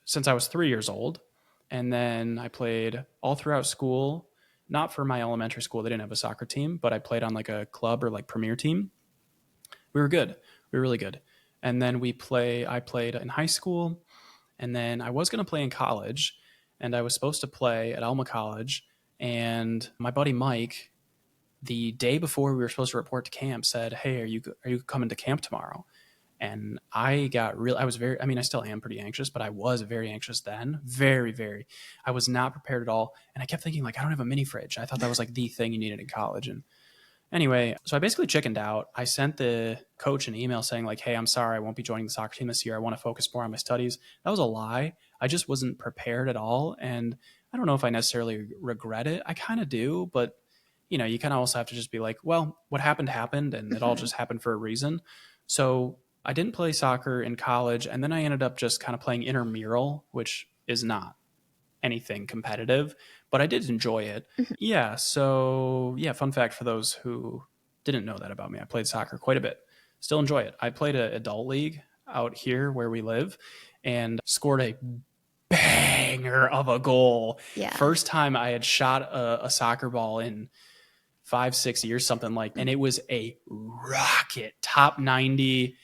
since I was 3 years old. And then I played all throughout school, not for my elementary school. They didn't have a soccer team, but I played on like a club or like premier team. We were good. We were really good. And then I played in high school, and then I was going to play in college, and I was supposed to play at Alma College. And my buddy Mike, the day before we were supposed to report to camp, said, "Hey, are you coming to camp tomorrow?" And I still am pretty anxious, but I was very anxious then. Very, very. I was not prepared at all. And I kept thinking, like, I don't have a mini fridge. I thought that was like the thing you needed in college. And anyway, so I basically chickened out. I sent the coach an email saying like, "Hey, I'm sorry, I won't be joining the soccer team this year. I want to focus more on my studies." That was a lie. I just wasn't prepared at all. And I I don't know if I necessarily regret it. I kind of do, but you know, you kind of also have to just be like, well, what happened happened, and it all just happened for a reason. So I didn't play soccer in college, and then I ended up just kind of playing intramural, which is not anything competitive, but I did enjoy it. Yeah. So yeah, fun fact for those who didn't know that about me, I played soccer quite a bit. Still enjoy it. I played an adult league out here where we live and scored a banger of a goal. Yeah. First time I had shot a soccer ball in 5-6 years, something like, and it was a rocket, top 90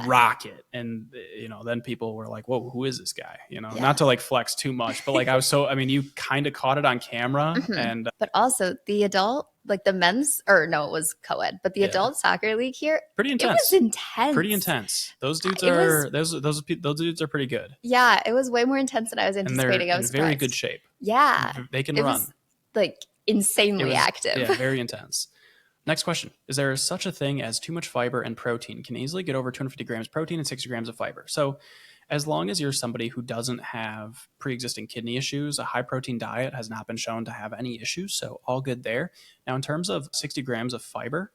rocket. And you know, then people were like, whoa, who is this guy? You know, not to like flex too much, but like I was so, I mean, you kind of caught it on camera. And but also the adult, like the men's, or no, it was co-ed, but the adult soccer league here, pretty intense. It was intense. Pretty intense. Those dudes are those dudes are pretty good. Yeah, it was way more intense than I was anticipating. I was in very good shape. Yeah, they can run. Was, like insanely active. Yeah, very intense. Next question. Is there such a thing as too much fiber and protein? Can easily get over 250 grams protein and 60 grams of fiber. So as long as you're somebody who doesn't have pre-existing kidney issues, a high protein diet has not been shown to have any issues. So all good there. Now, in terms of 60 grams of fiber,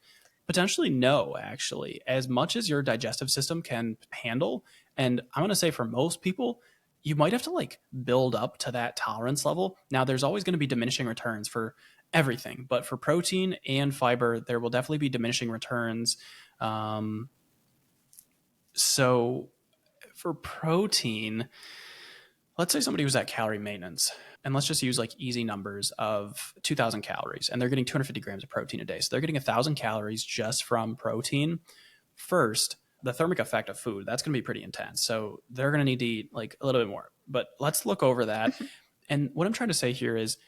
potentially no, actually. As much as your digestive system can handle, and I'm going to say for most people, you might have to like build up to that tolerance level. Now, there's always going to be diminishing returns for everything, but for protein and fiber, there will definitely be diminishing returns. So for protein, let's say somebody who's at calorie maintenance, and let's just use like easy numbers of 2,000 calories, and they're getting 250 grams of protein a day. So they're getting 1,000 calories just from protein. First, the thermic effect of food, that's going to be pretty intense. So they're going to need to eat like a little bit more, but let's look over that. And what I'm trying to say here is,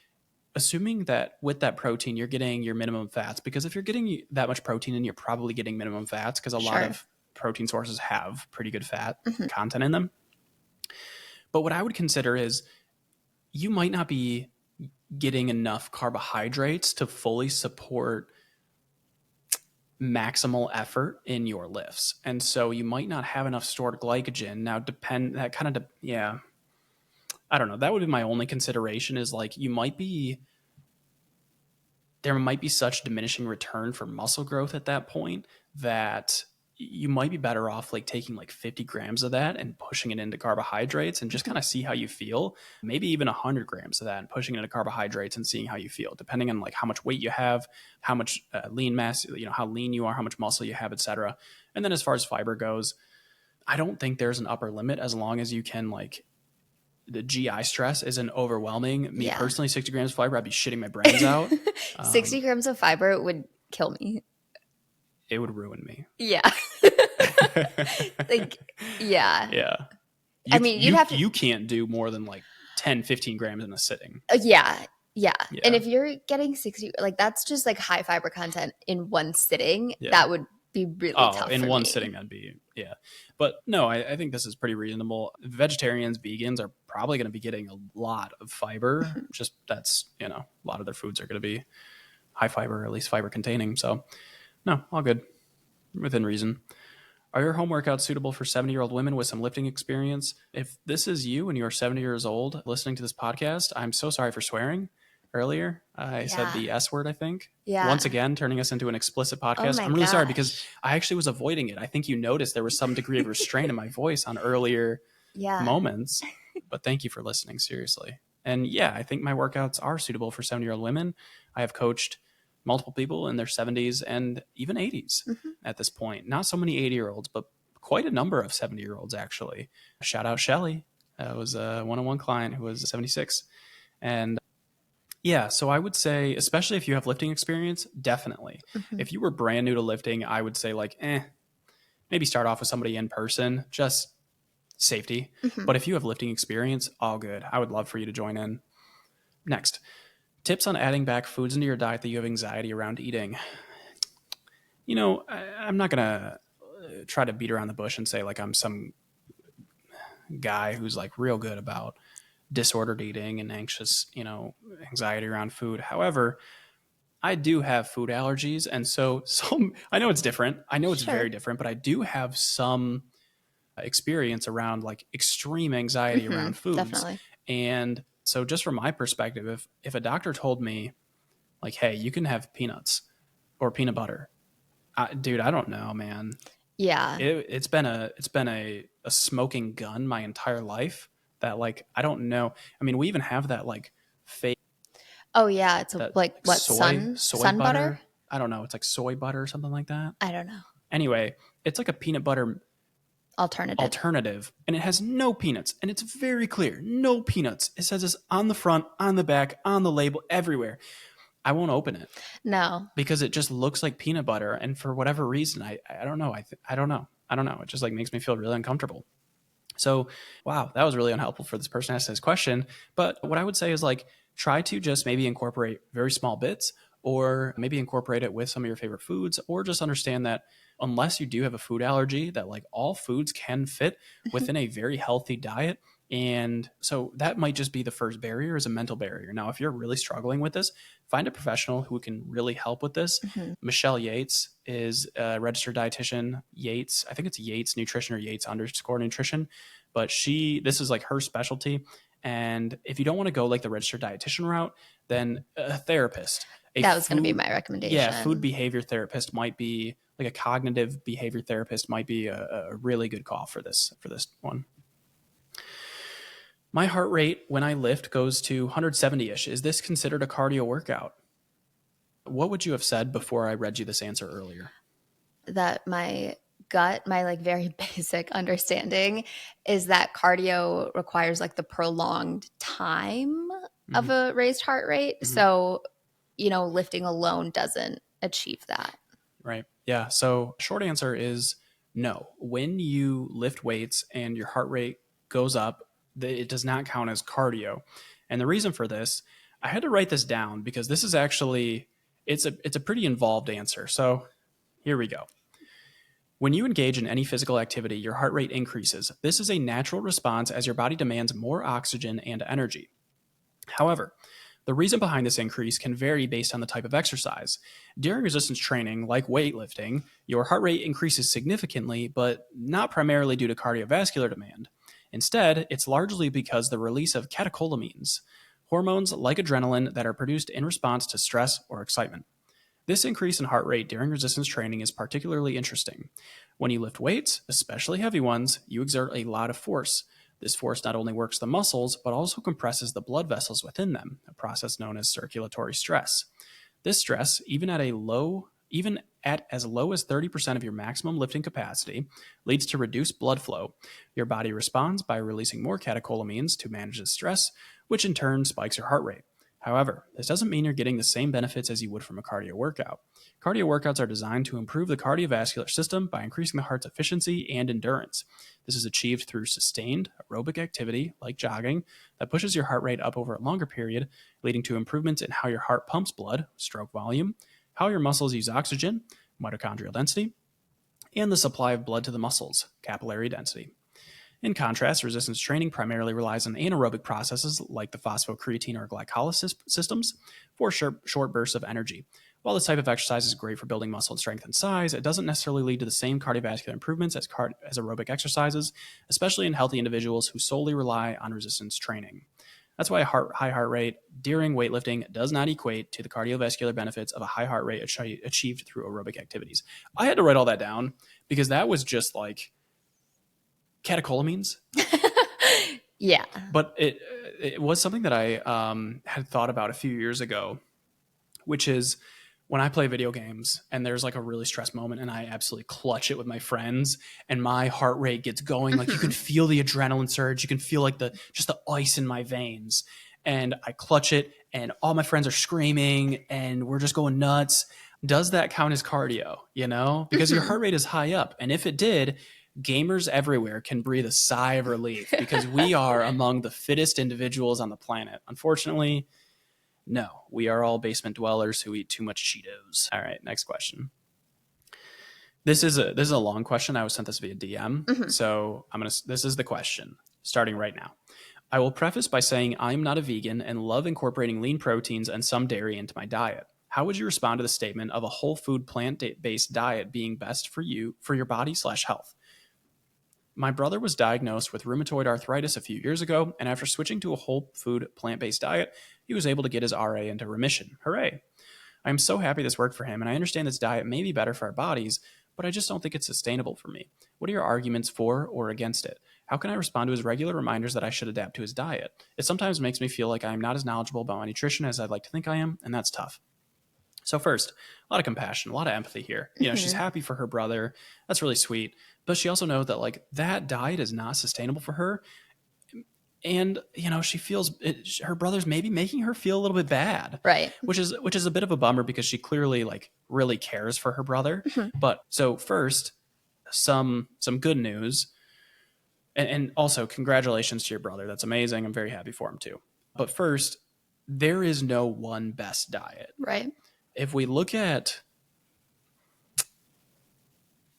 assuming that with that protein, you're getting your minimum fats, because if you're getting that much protein in, you're probably getting minimum fats, because a lot of protein sources have pretty good fat content in them. But what I would consider is you might not be getting enough carbohydrates to fully support maximal effort in your lifts. And so you might not have enough stored glycogen. Now, I don't know. That would be my only consideration, is like there might be such diminishing return for muscle growth at that point that you might be better off like taking like 50 grams of that and pushing it into carbohydrates and just kind of see how you feel. Maybe even 100 grams of that and pushing it into carbohydrates and seeing how you feel, depending on like how much weight you have, how much lean mass, you know, how lean you are, how much muscle you have, etc. And then as far as fiber goes, I don't think there's an upper limit, as long as you can like, the GI stress isn't overwhelming. Me personally, 60 grams of fiber, I'd be shitting my brains out. 60 grams of fiber would kill me. It would ruin me. Yeah. Like, yeah. Yeah. I mean, you can't do more than like 10, 15 grams in a sitting. Yeah. And if you're getting 60, like that's just like high fiber content in one sitting, that would be really tough. In one sitting, that'd be, But no, I think this is pretty reasonable. Vegetarians, vegans are probably going to be getting a lot of fiber. Just that's, you know, a lot of their foods are going to be high fiber, or at least fiber containing. So no, all good, within reason. Are your home workouts suitable for 70-year-old women with some lifting experience? If this is you and you're 70 years old listening to this podcast, I'm so sorry for swearing earlier. I said the S word, I think. Yeah. Once again, turning us into an explicit podcast. I'm really sorry, because I actually was avoiding it. I think you noticed there was some degree of restraint in my voice on earlier moments. But thank you for listening, seriously. And I think my workouts are suitable for 70-year-old women. I have coached multiple people in their 70s and even 80s at this point. Not so many 80-year-olds, but quite a number of 70-year-olds, actually. Shout out Shelly. That was a one-on-one client who was 76. And so I would say, especially if you have lifting experience, definitely. If you were brand new to lifting, I would say like, maybe start off with somebody in person, just safety. But if you have lifting experience, all good. I would love for you to join in. Next, tips on adding back foods into your diet that you have anxiety around eating. You know, I'm not going to try to beat around the bush and say like I'm some guy who's like real good about disordered eating and anxiety around food. However, I do have food allergies. And so I know it's different. I know it's very different, but I do have some experience around like extreme anxiety around foods. Definitely. And So just from my perspective, if a doctor told me like, hey, you can have peanuts or peanut butter, dude, I don't know, man. Yeah. It's been a smoking gun my entire life that like I don't know. I mean, we even have that like fake Oh yeah, it's that like like what, soy sun butter? butter. I don't know. It's like soy butter or something like that. I don't know. Anyway, it's like a peanut butter Alternative. alternative, and it has no peanuts, and it's very clear, no peanuts. It says this on the front, on the back, on the label, everywhere. I won't open it No. because it just looks like peanut butter, and for whatever reason, I don't know. I don't know. I don't know. It just like makes me feel really uncomfortable. So, wow, that was really unhelpful for this person asked this question. But what I would say is like try to just maybe incorporate very small bits, or maybe incorporate it with some of your favorite foods, or just understand that unless you do have a food allergy, that like all foods can fit within a very healthy diet. And so that might just be the first barrier, is a mental barrier. Now, if you're really struggling with this, find a professional who can really help with this. Mhm. Michelle Yates is a registered dietitian. Yates, I think it's Yates Nutrition or Yates _ Nutrition, but this is like her specialty. And if you don't want to go like the registered dietitian route, then a therapist, That was going to be my recommendation. food behavior therapist might be like a cognitive behavior therapist might be a really good call for this one. My heart rate when I lift goes to 170-ish. Is this considered a cardio workout? What would you have said before I read you this answer earlier? That my gut, my like very basic understanding is that cardio requires like the prolonged time of a raised heart rate. Mhm. So, lifting alone doesn't achieve that. Right. Yeah. So short answer is no. When you lift weights and your heart rate goes up, it does not count as cardio. And the reason for this, I had to write this down because this is actually it's a pretty involved answer. So here we go. When you engage in any physical activity, your heart rate increases. This is a natural response as your body demands more oxygen and energy. However, the reason behind this increase can vary based on the type of exercise. During resistance training, like weightlifting, your heart rate increases significantly, but not primarily due to cardiovascular demand. Instead, it's largely because the release of catecholamines, hormones like adrenaline that are produced in response to stress or excitement. This increase in heart rate during resistance training is particularly interesting. When you lift weights, especially heavy ones, you exert a lot of force. This force not only works the muscles, but also compresses the blood vessels within them, a process known as circulatory stress. This stress, even at as low as 30% of your maximum lifting capacity, leads to reduced blood flow. Your body responds by releasing more catecholamines to manage the stress, which in turn spikes your heart rate. However, this doesn't mean you're getting the same benefits as you would from a cardio workout. Cardio workouts are designed to improve the cardiovascular system by increasing the heart's efficiency and endurance. This is achieved through sustained aerobic activity, like jogging, that pushes your heart rate up over a longer period, leading to improvements in how your heart pumps blood, stroke volume, how your muscles use oxygen, mitochondrial density, and the supply of blood to the muscles, capillary density. In contrast, resistance training primarily relies on anaerobic processes like the phosphocreatine or glycolysis systems for short bursts of energy. While this type of exercise is great for building muscle strength and size, it doesn't necessarily lead to the same cardiovascular improvements as aerobic exercises, especially in healthy individuals who solely rely on resistance training. That's why a high heart rate during weightlifting does not equate to the cardiovascular benefits of a high heart rate achieved through aerobic activities. I had to write all that down because that was just like catecholamines. Yeah. But it was something that I had thought about a few years ago, which is when I play video games and there's like a really stressed moment and I absolutely clutch it with my friends and my heart rate gets going, like you can feel the adrenaline surge, you can feel like just the ice in my veins, and I clutch it and all my friends are screaming and we're just going nuts. Does that count as cardio? Because your heart rate is high up, and if it did, gamers everywhere can breathe a sigh of relief because we are among the fittest individuals on the planet. Unfortunately, no, we are all basement dwellers who eat too much Cheetos. All right, next question. This is a long question. I was sent this via DM. So this is the question starting right now. I will preface by saying I'm not a vegan and love incorporating lean proteins and some dairy into my diet. How would you respond to the statement of a whole food plant-based diet being best for your body /health? My brother was diagnosed with rheumatoid arthritis a few years ago, and after switching to a whole food, plant-based diet, he was able to get his RA into remission. Hooray! I am so happy this worked for him, and I understand this diet may be better for our bodies, but I just don't think it's sustainable for me. What are your arguments for or against it? How can I respond to his regular reminders that I should adapt to his diet? It sometimes makes me feel like I am not as knowledgeable about my nutrition as I'd like to think I am, and that's tough. So first, a lot of compassion, a lot of empathy here. She's happy for her brother. That's really sweet. But she also knows that like that diet is not sustainable for her. And, she feels her brother's maybe making her feel a little bit bad. Right. Which is a bit of a bummer because she clearly like really cares for her brother. But so first, some good news. And also congratulations to your brother. That's amazing. I'm very happy for him too. But first, there is no one best diet. Right. If we look at,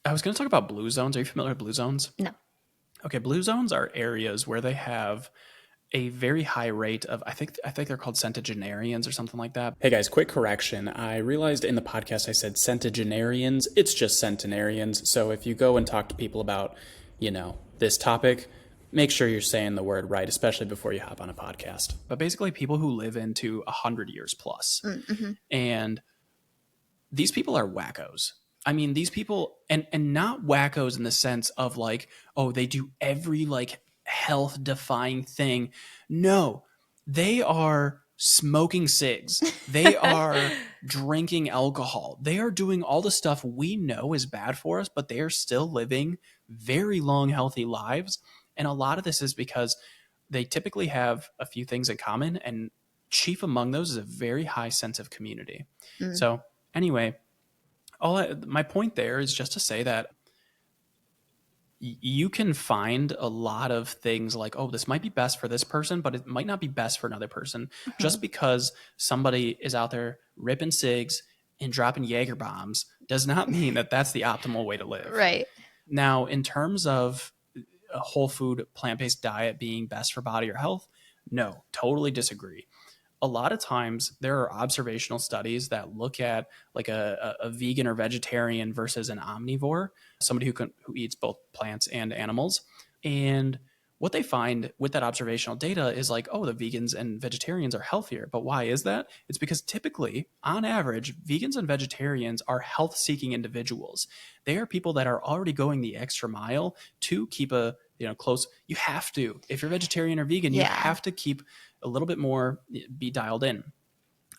I was going to talk about blue zones. Are you familiar with blue zones? No. Okay, blue zones are areas where they have a very high rate of, I think they're called centenarians or something like that. Hey guys, quick correction. I realized in the podcast I said centenarians. It's just centenarians. So if you go and talk to people about, this topic, make sure you're saying the word right, especially before you hop on a podcast. But basically people who live into 100 years plus. Mm-hmm. And these people are wackos. I mean, these people, and not wackos in the sense of like, oh, they do every like health defying thing. No, they are smoking cigs. They are drinking alcohol. They are doing all the stuff we know is bad for us, but they are still living very long, healthy lives. And a lot of this is because they typically have a few things in common, and chief among those is a very high sense of community. So anyway, my point there is just to say that you can find a lot of things like, oh, this might be best for this person, but it might not be best for another person. Just because somebody is out there ripping cigs and dropping Jaeger bombs does not mean that that's the optimal way to live. Right. Now, in terms of a whole food, plant-based diet being best for body or health, no, totally disagree. A lot of times there are observational studies that look at like a vegan or vegetarian versus an omnivore, somebody who eats both plants and animals. And what they find with that observational data is like, oh, the vegans and vegetarians are healthier. But why is that? It's because typically, on average, vegans and vegetarians are health-seeking individuals. They are people that are already going the extra mile to keep a close. You have to. If you're vegetarian or vegan, you have to keep a little bit more, be dialed in.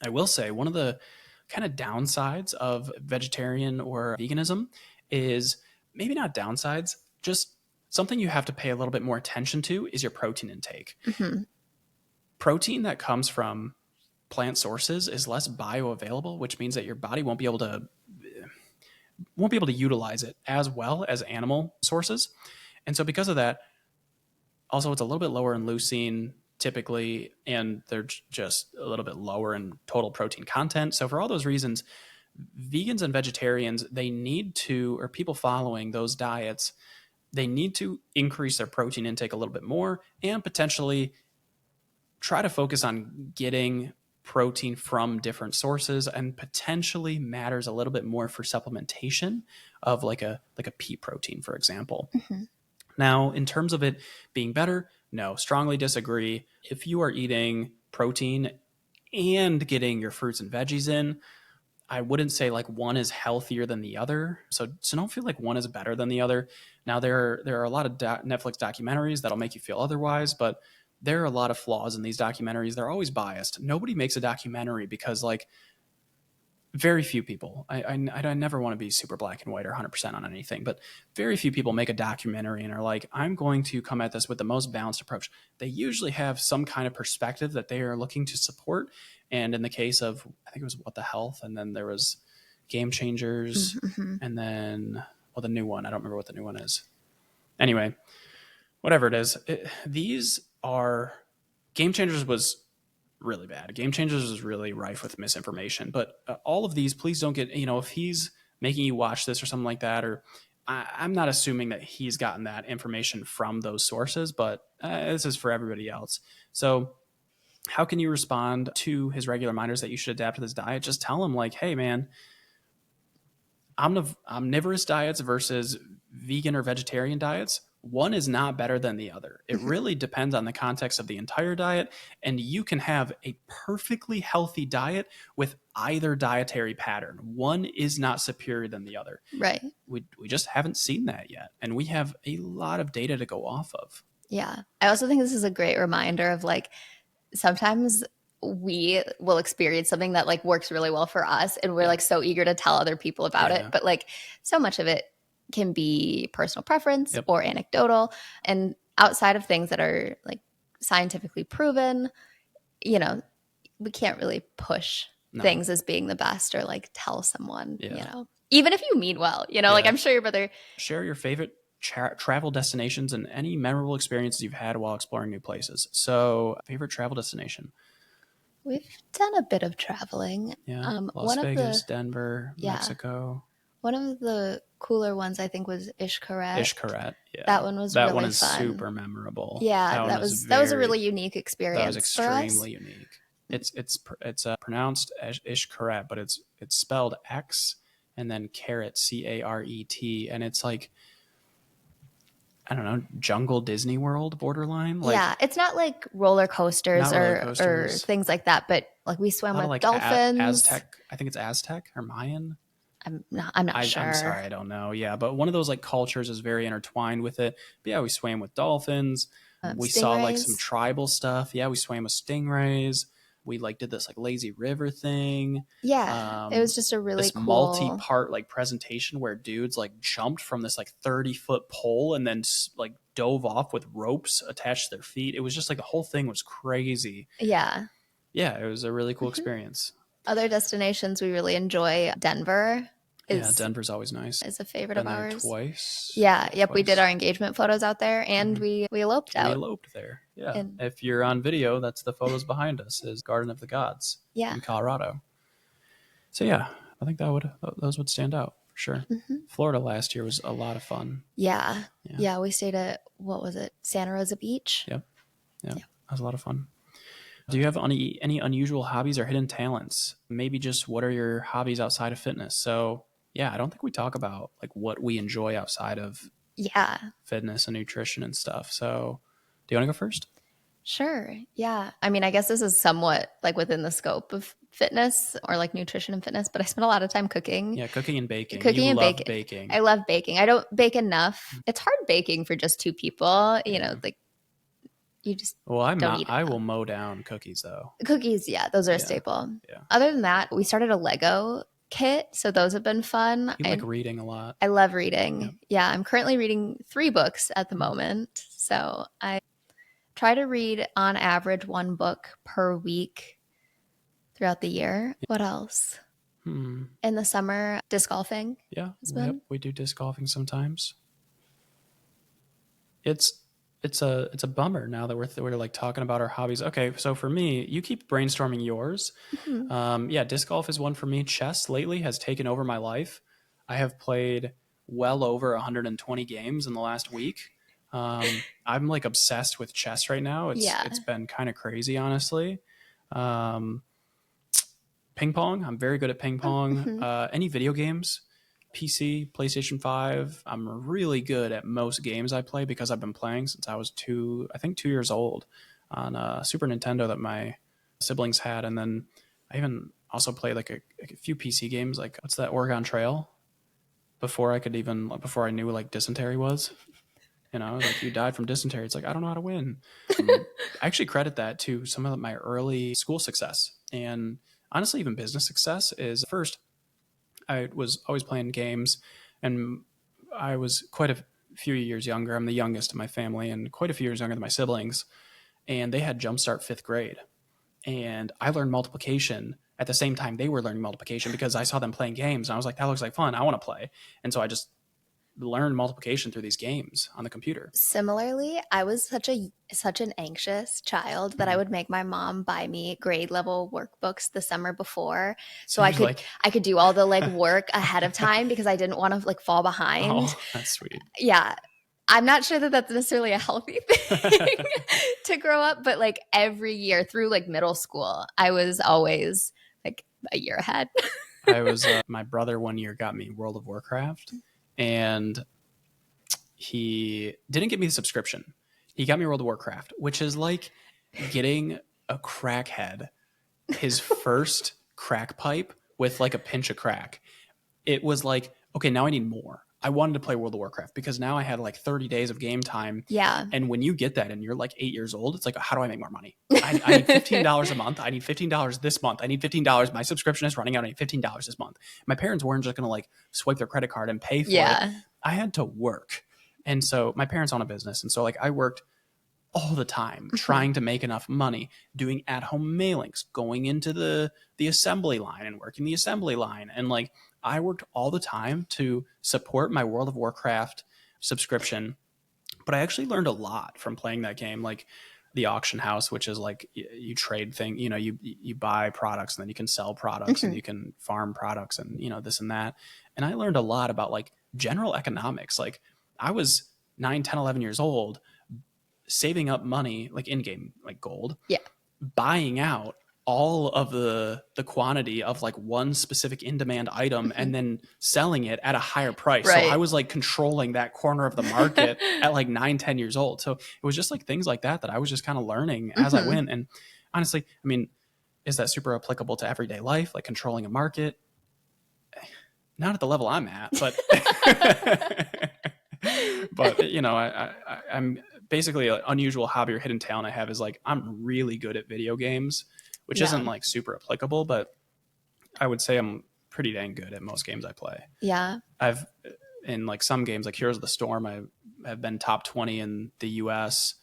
I will say one of the kind of downsides of vegetarian or veganism is maybe not downsides, just something you have to pay a little bit more attention to is your protein intake. Mm-hmm. Protein that comes from plant sources is less bioavailable, which means that your body won't be able to utilize it as well as animal sources. And so because of that, also it's a little bit lower in leucine typically, and they're just a little bit lower in total protein content. So for all those reasons, vegans and vegetarians, they need to, or people following those diets, they need to increase their protein intake a little bit more and potentially try to focus on getting protein from different sources, and potentially matters a little bit more for supplementation of like a pea protein, for example. Mm-hmm. Now, in terms of it being better, no, strongly disagree. If you are eating protein and getting your fruits and veggies in, I wouldn't say like one is healthier than the other. So don't feel like one is better than the other. Now, there are a lot of Netflix documentaries that'll make you feel otherwise, but there are a lot of flaws in these documentaries. They're always biased. Nobody makes a documentary because like very few people, I never want to be super black and white or 100% on anything, but very few people make a documentary and are like, I'm going to come at this with the most balanced approach. They usually have some kind of perspective that they are looking to support. And in the case of, I think it was What the Health, and then there was Game Changers, mm-hmm. and then, well, the new one, I don't remember what the new one is. Anyway, whatever it is, these are, Game Changers was really bad. Game Changers is really rife with misinformation, but all of these, please don't get, if he's making you watch this or something like that, or I'm not assuming that he's gotten that information from those sources, but this is for everybody else. So how can you respond to his regular reminders that you should adapt to this diet? Just tell him like, hey man, omnivorous diets versus vegan or vegetarian diets. one is not better than the other. It really depends on the context of the entire diet. And you can have a perfectly healthy diet with either dietary pattern. One is not superior than the other. Right. We just haven't seen that yet. And we have a lot of data to go off of. Yeah. I also think this is a great reminder of like, sometimes we will experience something that like works really well for us, and we're like so eager to tell other people about it. But like so much of it can be personal preference or anecdotal, and outside of things that are like scientifically proven, you know, we can't really push things as being the best or like tell someone, you know, even if you mean well, you know, like I'm sure your brother. Share your favorite travel destinations and any memorable experiences you've had while exploring new places. So, favorite travel destination? We've done a bit of traveling. Yeah, Las Vegas, Denver, Mexico. One of the cooler ones I think was Xcaret. Xcaret, yeah. That one was really fun. That one is super memorable. Yeah, that was a really unique experience. That was extremely unique. It's pronounced Xcaret, but it's spelled X and then caret, CARET, and it's like, I don't know, jungle Disney World borderline. Like, yeah, it's not like roller coasters or things like that, but like we swam with like dolphins. Aztec, I think it's Aztec or Mayan. I'm not sure. I'm sorry, I don't know. Yeah, but one of those like cultures is very intertwined with it. But yeah, we swam with dolphins. We saw like some tribal stuff. Yeah, we swam with stingrays. We like did this like lazy river thing. Yeah, it was just a really cool multi-part like presentation where dudes like jumped from this like 30-foot pole and then like dove off with ropes attached to their feet. It was just like the whole thing was crazy. Yeah, it was a really cool experience. Other destinations we really enjoy, Denver. Denver's always nice. Is a favorite of ours. Twice. Yeah, yep. Twice. We did our engagement photos out there, and we eloped out. We eloped there. Yeah. And if you're on video, that's the photos behind us. Is Garden of the Gods. Yeah. In Colorado. So yeah, I think those would stand out for sure. Florida last year was a lot of fun. Yeah. We stayed at, what was it, Santa Rosa Beach. Yep. That was a lot of fun. Do you have any unusual hobbies or hidden talents? Maybe just what are your hobbies outside of fitness? So yeah, I don't think we talk about like what we enjoy outside of fitness and nutrition and stuff. So do you want to go first? Sure. Yeah. I mean, I guess this is somewhat like within the scope of fitness or like nutrition and fitness, but I spend a lot of time cooking. Yeah, cooking and baking. Baking. I love baking. I don't bake enough. It's hard baking for just two people, you know, like you just I will mow down cookies though. Cookies, yeah, those are a staple. Yeah. Other than that, we started a Lego kit, so those have been fun. You like reading a lot. I love reading. Yeah, I'm currently reading 3 books at the moment. So I try to read on average 1 book per week throughout the year. What else? In the summer, disc golfing. Yeah, we do disc golfing sometimes. It's a bummer now that we're like talking about our hobbies. Okay, so for me, you keep brainstorming yours. Disc golf is one for me. Chess lately has taken over my life. I have played well over 120 games in the last week. I'm like obsessed with chess right now. It's been kind of crazy, honestly. Ping pong. I'm very good at ping pong. Any video games. PC, PlayStation 5. I'm really good at most games I play because I've been playing since I was 2 years old on a Super Nintendo that my siblings had. And then I even also played like a few PC games, like what's that, Oregon Trail? Before I knew like dysentery was. You know, like you died from dysentery. It's like, I don't know how to win. I actually credit that to some of my early school success. And honestly, even business success is first, I was always playing games, and I was quite a few years younger. I'm the youngest in my family and quite a few years younger than my siblings. And they had Jumpstart 5th grade. And I learned multiplication at the same time they were learning multiplication because I saw them playing games. And I was like, that looks like fun. I want to play. And so I just learned multiplication through these games on the computer. Similarly, I was such an anxious child that I would make my mom buy me grade level workbooks the summer before, so I could do all the like work ahead of time because I didn't want to like fall behind. Oh, that's sweet. Yeah. I'm not sure that that's necessarily a healthy thing to grow up, but like every year through like middle school, I was always like a year ahead. I was my brother one year got me World of Warcraft. And he didn't get me the subscription. He got me World of Warcraft, which is like getting a crackhead his first crack pipe with like a pinch of crack. It was like, okay, now I need more. I wanted to play World of Warcraft because now I had like 30 days of game time. Yeah. And when you get that and you're like 8 years old, it's like, how do I make more money? I need $15 a month. I need $15 this month. I need $15. My subscription is running out. I need $15 this month. My parents weren't just going to like swipe their credit card and pay for it. I had to work. And so my parents own a business. And so like I worked all the time trying to make enough money, doing at-home mailings, going into the assembly line and working the assembly line. And like I worked all the time to support my World of Warcraft subscription. But I actually learned a lot from playing that game. Like the auction house, which is like you trade thing, you know, you buy products and then you can sell products and you can farm products and, you know, this and that. And I learned a lot about like general economics. Like I was 9, 10, 11 years old, saving up money, like in-game, like gold, buying out all of the quantity of like one specific in-demand item and then selling it at a higher price. So I was like controlling that corner of the market at like 9, 10 years old. So it was just like things like that I was just kind of learning as I went. And honestly, I mean, is that super applicable to everyday life? Like controlling a market? Not at the level I'm at, but but you know, I'm basically an unusual hobby or hidden talent I have is like I'm really good at video games, which isn't like super applicable, but I would say I'm pretty dang good at most games I play. Yeah. I've in like some games like Heroes of the Storm, I've been top 20 in the US.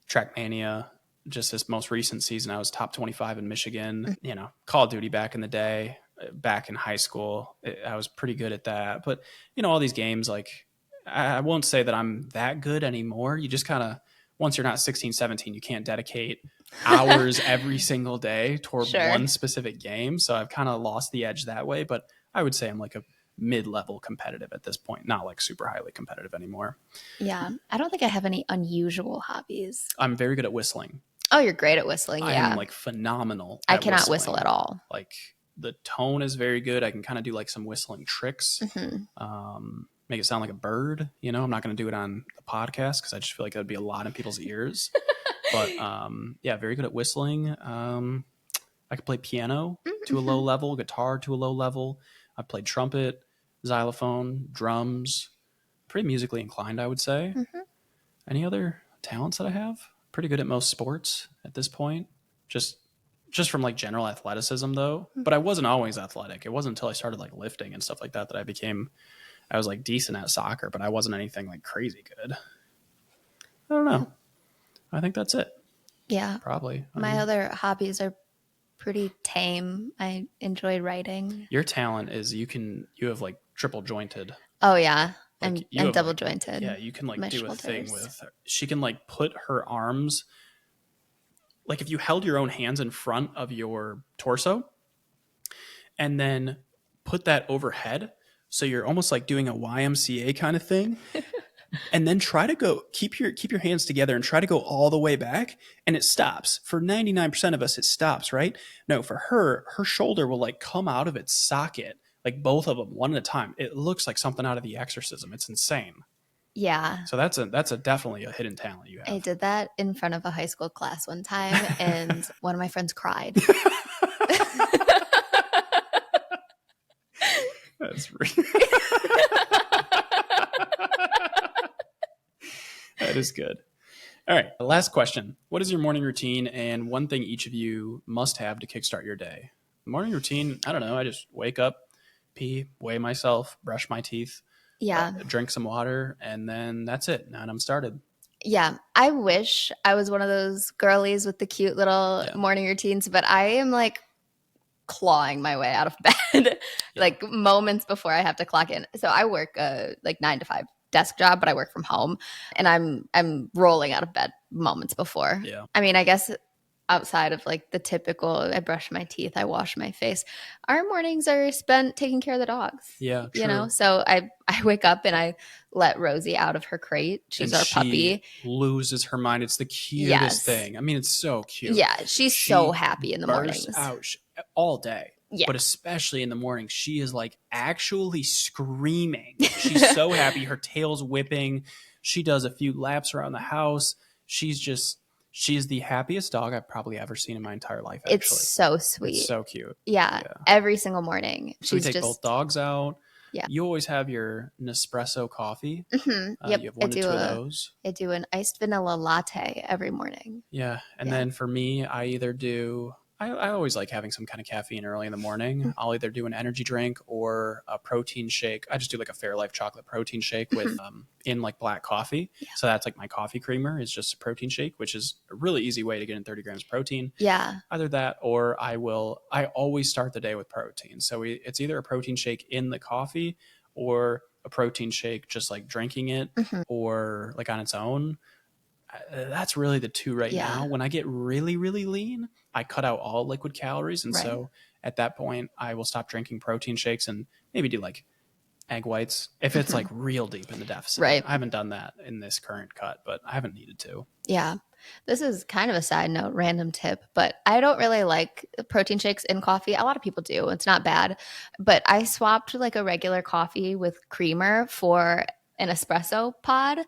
Trackmania, just this most recent season, I was top 25 in Michigan. You know, Call of Duty back in the day, back in high school, I was pretty good at that. But you know, all these games, like I won't say that I'm that good anymore. You just kind of, once you're not 16, 17, you can't dedicate hours every single day toward one specific game. So I've kind of lost the edge that way. But I would say I'm like a mid-level competitive at this point, not like super highly competitive anymore. Yeah. I don't think I have any unusual hobbies. I'm very good at whistling. Oh, you're great at whistling. Yeah. I'm like phenomenal. I cannot whistle at all. Like the tone is very good. I can kind of do like some whistling tricks. Make it sound like a bird. You know, I'm not going to do it on the podcast because I just feel like that would be a lot in people's ears. But yeah, very good at whistling. I could play piano to a low level, guitar to a low level. I played trumpet, xylophone, drums. Pretty musically inclined, I would say. Any other talents that I have? Pretty good at most sports at this point. Just from like general athleticism though. But I wasn't always athletic. It wasn't until I started like lifting and stuff like that that I was like decent at soccer, but I wasn't anything like crazy good. I don't know. I think that's it. Yeah. Probably. My other hobbies are pretty tame. I enjoy writing. Your talent is you have like triple jointed. Oh yeah. Like I'm double jointed. Yeah, you can like do a thing with her. She can like put her arms, like if you held your own hands in front of your torso and then put that overhead, so you're almost like doing a YMCA kind of thing, and then try to go keep your hands together and try to go all the way back, and it stops. For 99% of us, it stops, right? No, for her shoulder will like come out of its socket, like both of them, one at a time. It looks like something out of The Exorcism. It's insane. Yeah. So that's definitely a hidden talent you have. I did that in front of a high school class one time, and one of my friends cried. That's that is good. All right. Last question. What is your morning routine and one thing each of you must have to kickstart your day? Morning routine, I don't know. I just wake up, pee, weigh myself, brush my teeth, drink some water, and then that's it. And I'm started. Yeah. I wish I was one of those girlies with the cute little morning routines, but I am like clawing my way out of bed like moments before I have to clock in. So I work like 9 to 5 desk job, but I work from home, and I'm rolling out of bed moments before. Yeah. I mean, I guess outside of like the typical, I brush my teeth, I wash my face, our mornings are spent taking care of the dogs. Yeah. You know, so I wake up and I let Rosie out of her crate. She's our puppy. Loses her mind. It's the cutest thing. I mean, it's so cute. Yeah. She's so happy in the mornings. Ouch. All day. Yeah. But especially in the morning, she is like actually screaming. She's so happy. Her tail's whipping. She does a few laps around the house. She's the happiest dog I've probably ever seen in my entire life, actually. It's so sweet. It's so cute. Yeah. Every single morning. So we She's take both dogs out. Yeah. You always have your Nespresso coffee. Yep. You have 1 to 2 of those. I do an iced vanilla latte every morning. Yeah. And then for me, I either do, I always like having some kind of caffeine early in the morning. I'll either do an energy drink or a protein shake. I just do like a Fairlife chocolate protein shake with in like black coffee. Yeah. So that's like my coffee creamer is just a protein shake, which is a really easy way to get in 30 grams of protein. Yeah. Either that or I always start the day with protein. So it's either a protein shake in the coffee or a protein shake just like drinking it or like on its own. That's really the two right now. When I get really, really lean, I cut out all liquid calories. And so at that point, I will stop drinking protein shakes and maybe do like egg whites if it's like real deep in the deficit. Right. I haven't done that in this current cut, but I haven't needed to. Yeah. This is kind of a side note, random tip, but I don't really like protein shakes in coffee. A lot of people do. It's not bad. But I swapped like a regular coffee with creamer for an espresso pod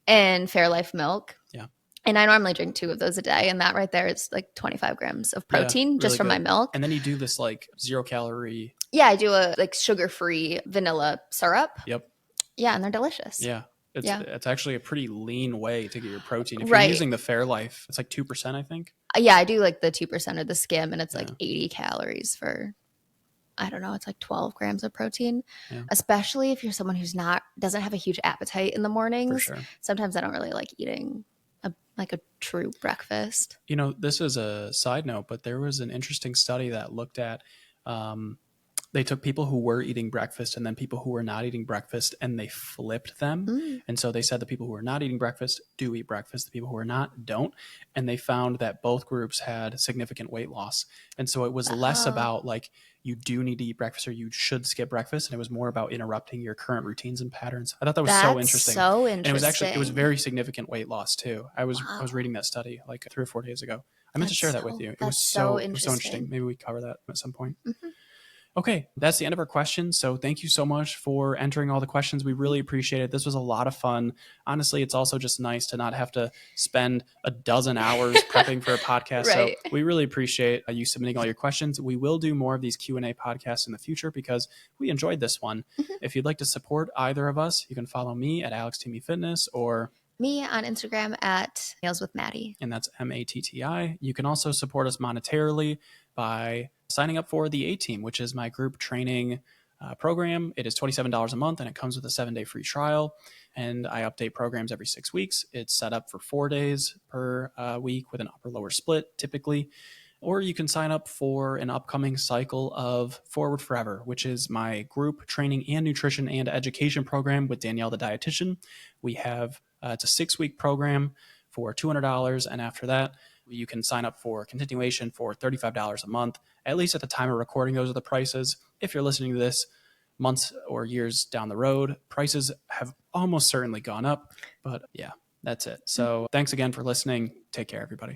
and Fairlife milk. Yeah. And I normally drink 2 of those a day. And that right there is like 25 grams of protein just from my milk. And then you do this like 0 calorie. Yeah, I do a like sugar-free vanilla syrup. Yep. Yeah, and they're delicious. Yeah. It's actually a pretty lean way to get your protein. If Right. you're using the Fairlife, it's like 2%, I think. Yeah, I do like the 2% or the skim, and it's like 80 calories for, I don't know, it's like 12 grams of protein. Yeah. Especially if you're someone who's doesn't have a huge appetite in the mornings. For sure. Sometimes I don't really like eating a true breakfast. You know, this is a side note, but there was an interesting study that looked at they took people who were eating breakfast and then people who were not eating breakfast and they flipped them. And so they said the people who are not eating breakfast do eat breakfast. The people who are not don't. And they found that both groups had significant weight loss. And so it was less about like you do need to eat breakfast or you should skip breakfast. And it was more about interrupting your current routines and patterns. I thought that was so interesting. So interesting. And it was very significant weight loss too. I was reading that study like 3 or 4 days ago. I meant to share that with you. It was so interesting. Maybe we cover that at some point. Okay, that's the end of our questions. So thank you so much for entering all the questions. We really appreciate it. This was a lot of fun. Honestly, it's also just nice to not have to spend a dozen hours prepping for a podcast. Right. So we really appreciate you submitting all your questions. We will do more of these Q&A podcasts in the future because we enjoyed this one. If you'd like to support either of us, you can follow me at Alex Toomey Fitness or me on Instagram at Meals with Maddie. And that's MATTI. You can also support us monetarily by signing up for the A-Team, which is my group training program. It is $27 a month and it comes with a 7-day free trial. And I update programs every 6 weeks. It's set up for 4 days per week with an upper lower split typically. Or you can sign up for an upcoming cycle of Forward Forever, which is my group training and nutrition and education program with Danielle, the dietitian. We have, it's a 6-week program for $200. And after that, you can sign up for continuation for $35 a month. At least at the time of recording, those are the prices. If you're listening to this months or years down the road, prices have almost certainly gone up. But yeah, that's it. So thanks again for listening. Take care, everybody.